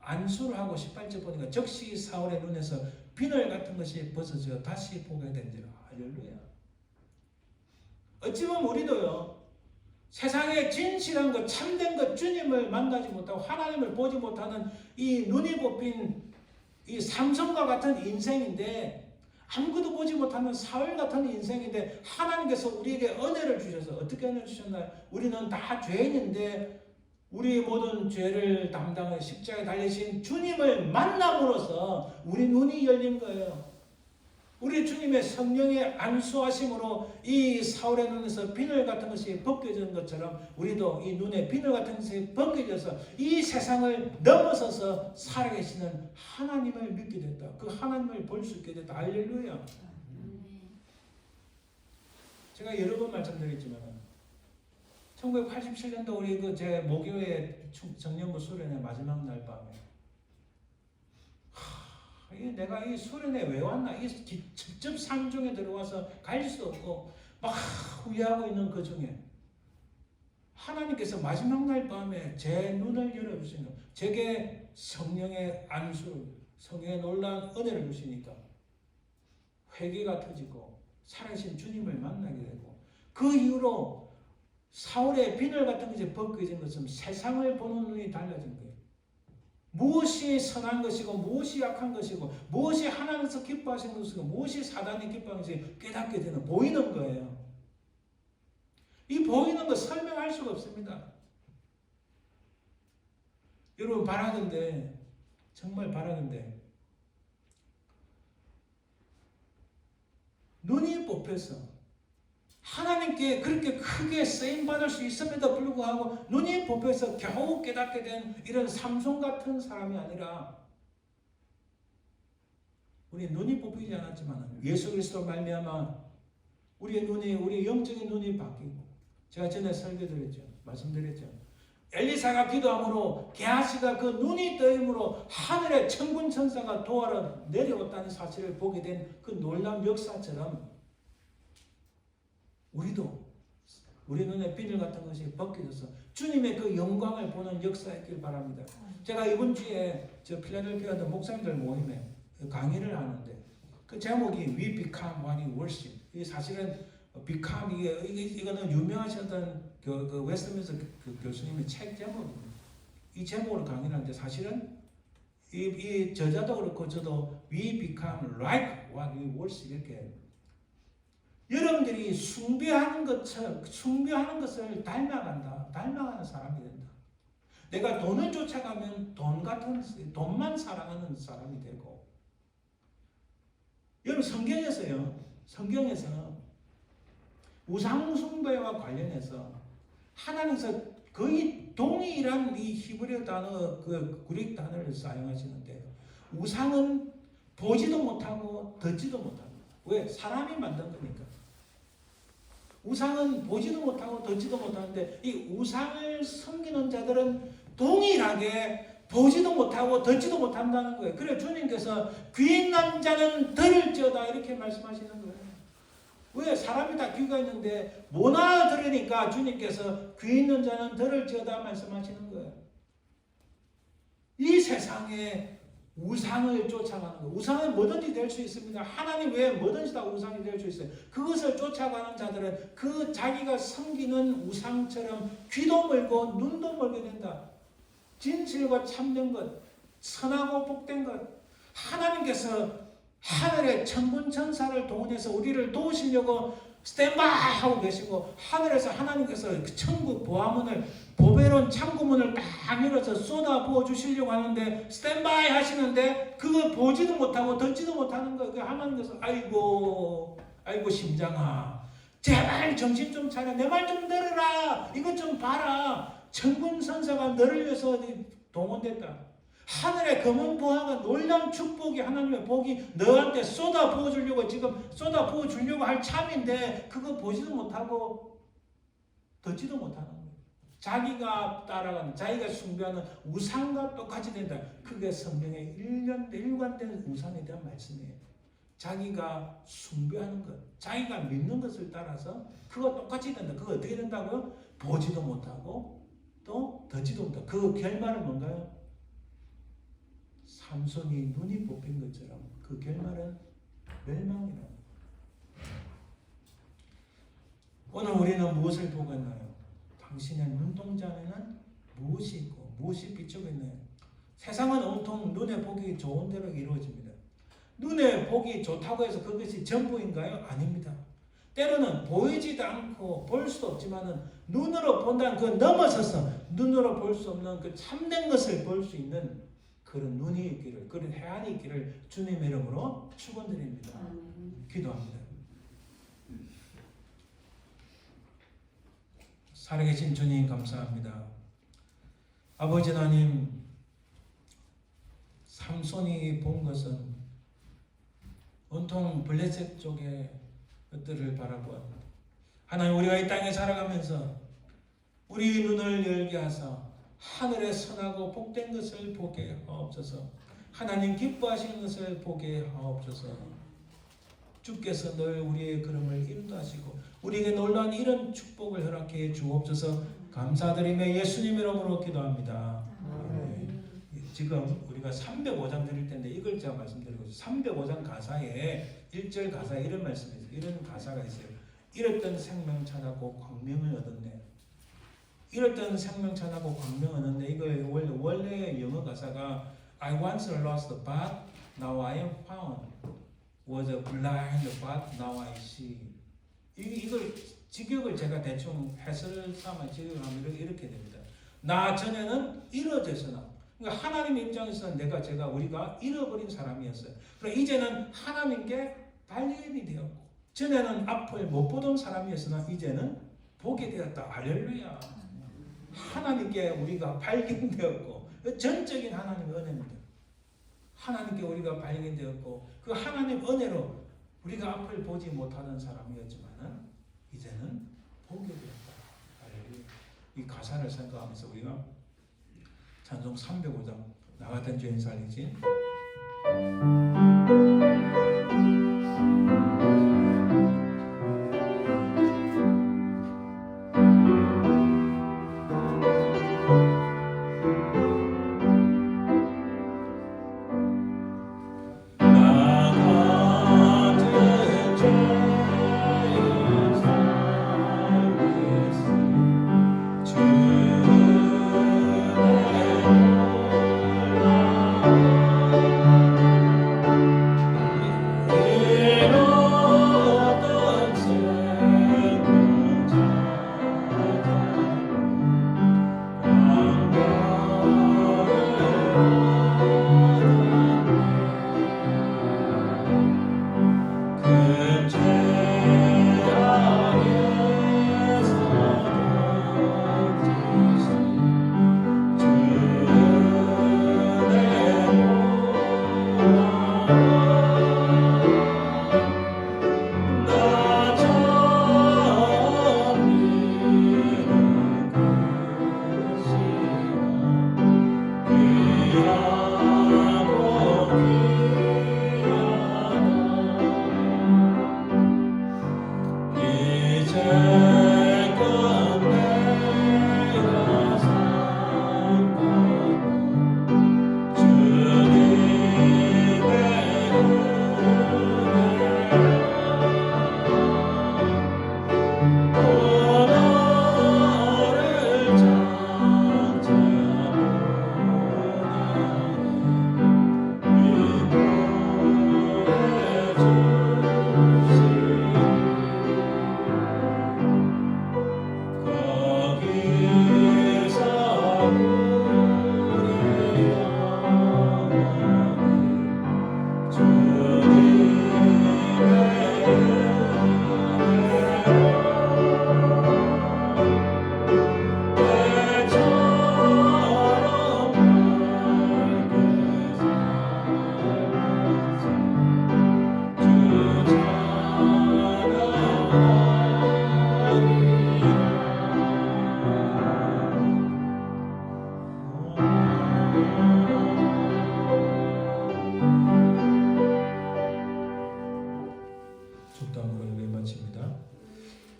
안수를 하고 18절 보니까 즉시 사울의 눈에서 비늘 같은 것이 벗어져 다시 보게 된지라. 할렐루야. 어찌 보면 우리도요, 세상에 진실한 것, 참된 것, 주님을 만나지 못하고 하나님을 보지 못하는 이 눈이 뽑힌 이 삼성과 같은 인생인데, 아무것도 보지 못하는 사울 같은 인생인데 하나님께서 우리에게 은혜를 주셔서 어떻게 은혜를 주셨나요? 우리는 다 죄인인데 우리 모든 죄를 담당해 십자가에 달리신 주님을 만남으로써 우리 눈이 열린 거예요. 우리 주님의 성령의 안수하심으로 이 사울의 눈에서 비늘 같은 것이 벗겨진 것처럼 우리도 이 눈에 비늘 같은 것이 벗겨져서 이 세상을 넘어서서 살아계시는 하나님을 믿게 됐다. 그 하나님을 볼 수 있게 됐다. 할렐루야. 제가 여러 번 말씀드렸지만 1987년도 우리 제 모교회 정년부 수련회 마지막 날 밤에 내가 이 수련회 왜 왔나? 이 직접 산중에 들어와서 갈 수 없고 막 후회하고 있는 그 중에 하나님께서 마지막 날 밤에 제 눈을 열어주신 거, 제게 성령의 안수, 성령의 놀라운 은혜를 주시니까 회개가 터지고 살아계신 주님을 만나게 되고 그 이후로 사울의 비늘 같은 것이 벗겨진 것처럼 세상을 보는 눈이 달라진 거예요. 무엇이 선한 것이고 무엇이 약한 것이고 무엇이 하나님께서 기뻐하시는 것이고 무엇이 사단이 기뻐하는 것이 깨닫게 되는, 보이는 거예요. 이 보이는 거 설명할 수가 없습니다. 여러분 바라는데, 정말 바라는데 눈이 뽑혀서 하나님께 그렇게 크게 쓰임받을 수 있음에도 불구하고 눈이 뽑혀서 겨우 깨닫게 된 이런 삼손 같은 사람이 아니라, 우리 눈이 뽑히지 않았지만 예수 그리스도 말미암아 우리의 눈이, 우리 영적인 눈이 바뀌고, 제가 전에 설교드렸죠, 말씀드렸죠. 엘리사가 기도함으로 게하시가 그 눈이 떠임으로 하늘의 천군 천사가 도하러 내려왔다는 사실을 보게 된 그 놀라운 역사처럼 우리도 우리 눈에 비늘 같은 것이 벗겨져서 주님의 그 영광을 보는 역사였길 바랍니다. 제가 이번 주에 저 필라델피아 목사님들 모임에 강의를 하는데 그 제목이 We Become What We Worship. 이 사실은 Become 이거는 유명하셨던 그 웨스트민스터 그 교수님의 책 제목입니다. 이 제목으로 강의를 하는데 사실은 이 저자도 그렇고 저도 We Become Like What We Worship 이렇게 여러분들이 숭배하는 것을 닮아가는 사람이 된다. 내가 돈을 쫓아가면 돈만 사랑하는 사람이 되고, 여러분 성경에서 우상 숭배와 관련해서 하나님께서 거의 동일한 이 히브리어 단어, 그 그릭 단어를 사용하시는데, 우상은 보지도 못하고 듣지도 못합니다. 왜? 사람이 만든 거니까. 우상은 보지도 못하고 듣지도 못하는데 이 우상을 섬기는 자들은 동일하게 보지도 못하고 듣지도 못한다는 거예요. 그래 주님께서 귀 있는 자는 들을지어다 이렇게 말씀하시는 거예요. 왜? 사람이 다 귀가 있는데 못 알아들으니까 주님께서 귀 있는 자는 들을지어다 말씀하시는 거예요. 이 세상에 우상을 쫓아가는 거. 우상은 뭐든지 될 수 있습니다. 하나님 외에 뭐든지 다 우상이 될 수 있어요. 그것을 쫓아가는 자들은 그 자기가 섬기는 우상처럼 귀도 멀고 눈도 멀게 된다. 진실과 참된 것, 선하고 복된 것, 하나님께서 하늘의 천군 천사를 동원해서 우리를 도우시려고 스탠바이 하고 계시고, 하늘에서 하나님께서 그 천국 보화문을, 보배로운 창고문을 딱 열어서 쏟아 부어 주시려고 하는데 스탠바이 하시는데 그걸 보지도 못하고 듣지도 못하는 거예요. 하나님께서 아이고 심장아, 제발 정신 좀 차려. 내 말 좀 들어라. 이것 좀 봐라. 천군 천사가 너를 위해서 동원됐다. 하늘의 검은 보화가 놀라운 축복이 하나님의 복이 너한테 쏟아 부어주려고 지금 쏟아 부어주려고 할 참인데 그거 보지도 못하고 듣지도 못하는 거예요. 자기가 따라가는 자기가 숭배하는 우상과 똑같이 된다. 그게 성경의 일관된 우상에 대한 말씀이에요. 자기가 숭배하는 것, 자기가 믿는 것을 따라서 그거 똑같이 된다. 그거 어떻게 된다고요? 보지도 못하고 또 듣지도 못하고. 그 결말은 뭔가요? 삼손이 눈이 뽑힌 것처럼 그 결말은 멸망이라는 거예요. 오늘 우리는 무엇을 보고 있나요? 당신의 눈동자 안에는 무엇이 있고 무엇이 비추고 있나요? 세상은 온통 눈에 보기 좋은 대로 이루어집니다. 눈에 보기 좋다고 해서 그것이 전부인가요? 아닙니다. 때로는 보이지도 않고 볼 수도 없지만은 눈으로 본다는 그 넘어서서 눈으로 볼 수 없는 그 참된 것을 볼 수 있는 그런 눈이 있기를, 그런 해안이 있기를 주님의 이름으로 축원드립니다. 기도합니다. 살아계신 주님 감사합니다. 아버지 하나님, 삼손이 본 것은 온통 블레셋 쪽의 것들을 바라보았다. 하나님, 우리가 이 땅에 살아가면서 우리 눈을 열게 하사 하늘의 선하고 복된 것을 보게 하옵소서. 하나님 기뻐하시는 것을 보게 하옵소서. 주께서 늘 우리의 걸음을 인도하시고 우리에게 놀라운 이런 축복을 허락해 주옵소서. 감사드리며 예수님 이름으로 기도합니다. 지금 우리가 305장 드릴 텐데 이걸 제가 말씀드리고 있어요. 305장 가사에 1절 가사에 이런 말씀이 있어요. 이런 가사가 있어요. 잃었던 생명 찾았고 광명을 얻었네. 잃었던 생명 찾았고 광명을 얻었네. 이거 원래 영어 가사가 I once lost but now I am found. Was blind but now I see. 이걸 직역을 제가 대충 해설 삼아 직역하면 이렇게 됩니다. 나 전에는 잃어졌으나, 그러니까 하나님 입장에서는 우리가 잃어버린 사람이었어요. 그러나 이제는 하나님께 발견이 되었고, 전에는 앞을 못 보던 사람이었으나 이제는 보게 되었다. 할렐루야. 하나님께 우리가 발견되었고, 전적인 하나님의 은혜입니다. 하나님께 우리가 발견되었고, 그 하나님 은혜로 우리가 앞을 보지 못하는 사람이었지만은 이제는 보게 되었다. 할렐루야. 이 가사를 생각하면서 우리가 찬송 305장 나 같은 죄인 살리신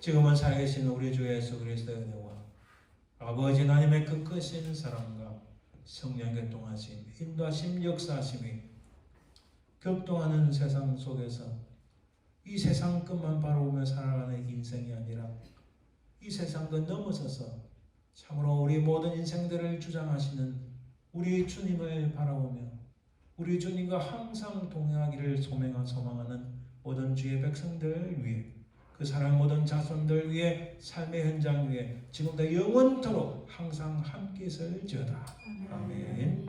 지금은 살아계신 우리 주 예수 그리스도의 은혜와 아버지 하나님의 그 크신 사랑과 성령의 동하심, 인도하심, 역사하심이 격동하는 세상 속에서 이 세상 것만 바라보며 살아가는 인생이 아니라 이 세상 것 넘어서서 참으로 우리 모든 인생들을 주장하시는 우리 주님을 바라보며 우리 주님과 항상 동행하기를 소망하는 모든 주의 백성들 위해 그 사랑 모든 자손들 위해 삶의 현장 위에 지금부터 영원토록 항상 함께 있을지어다. 아멘.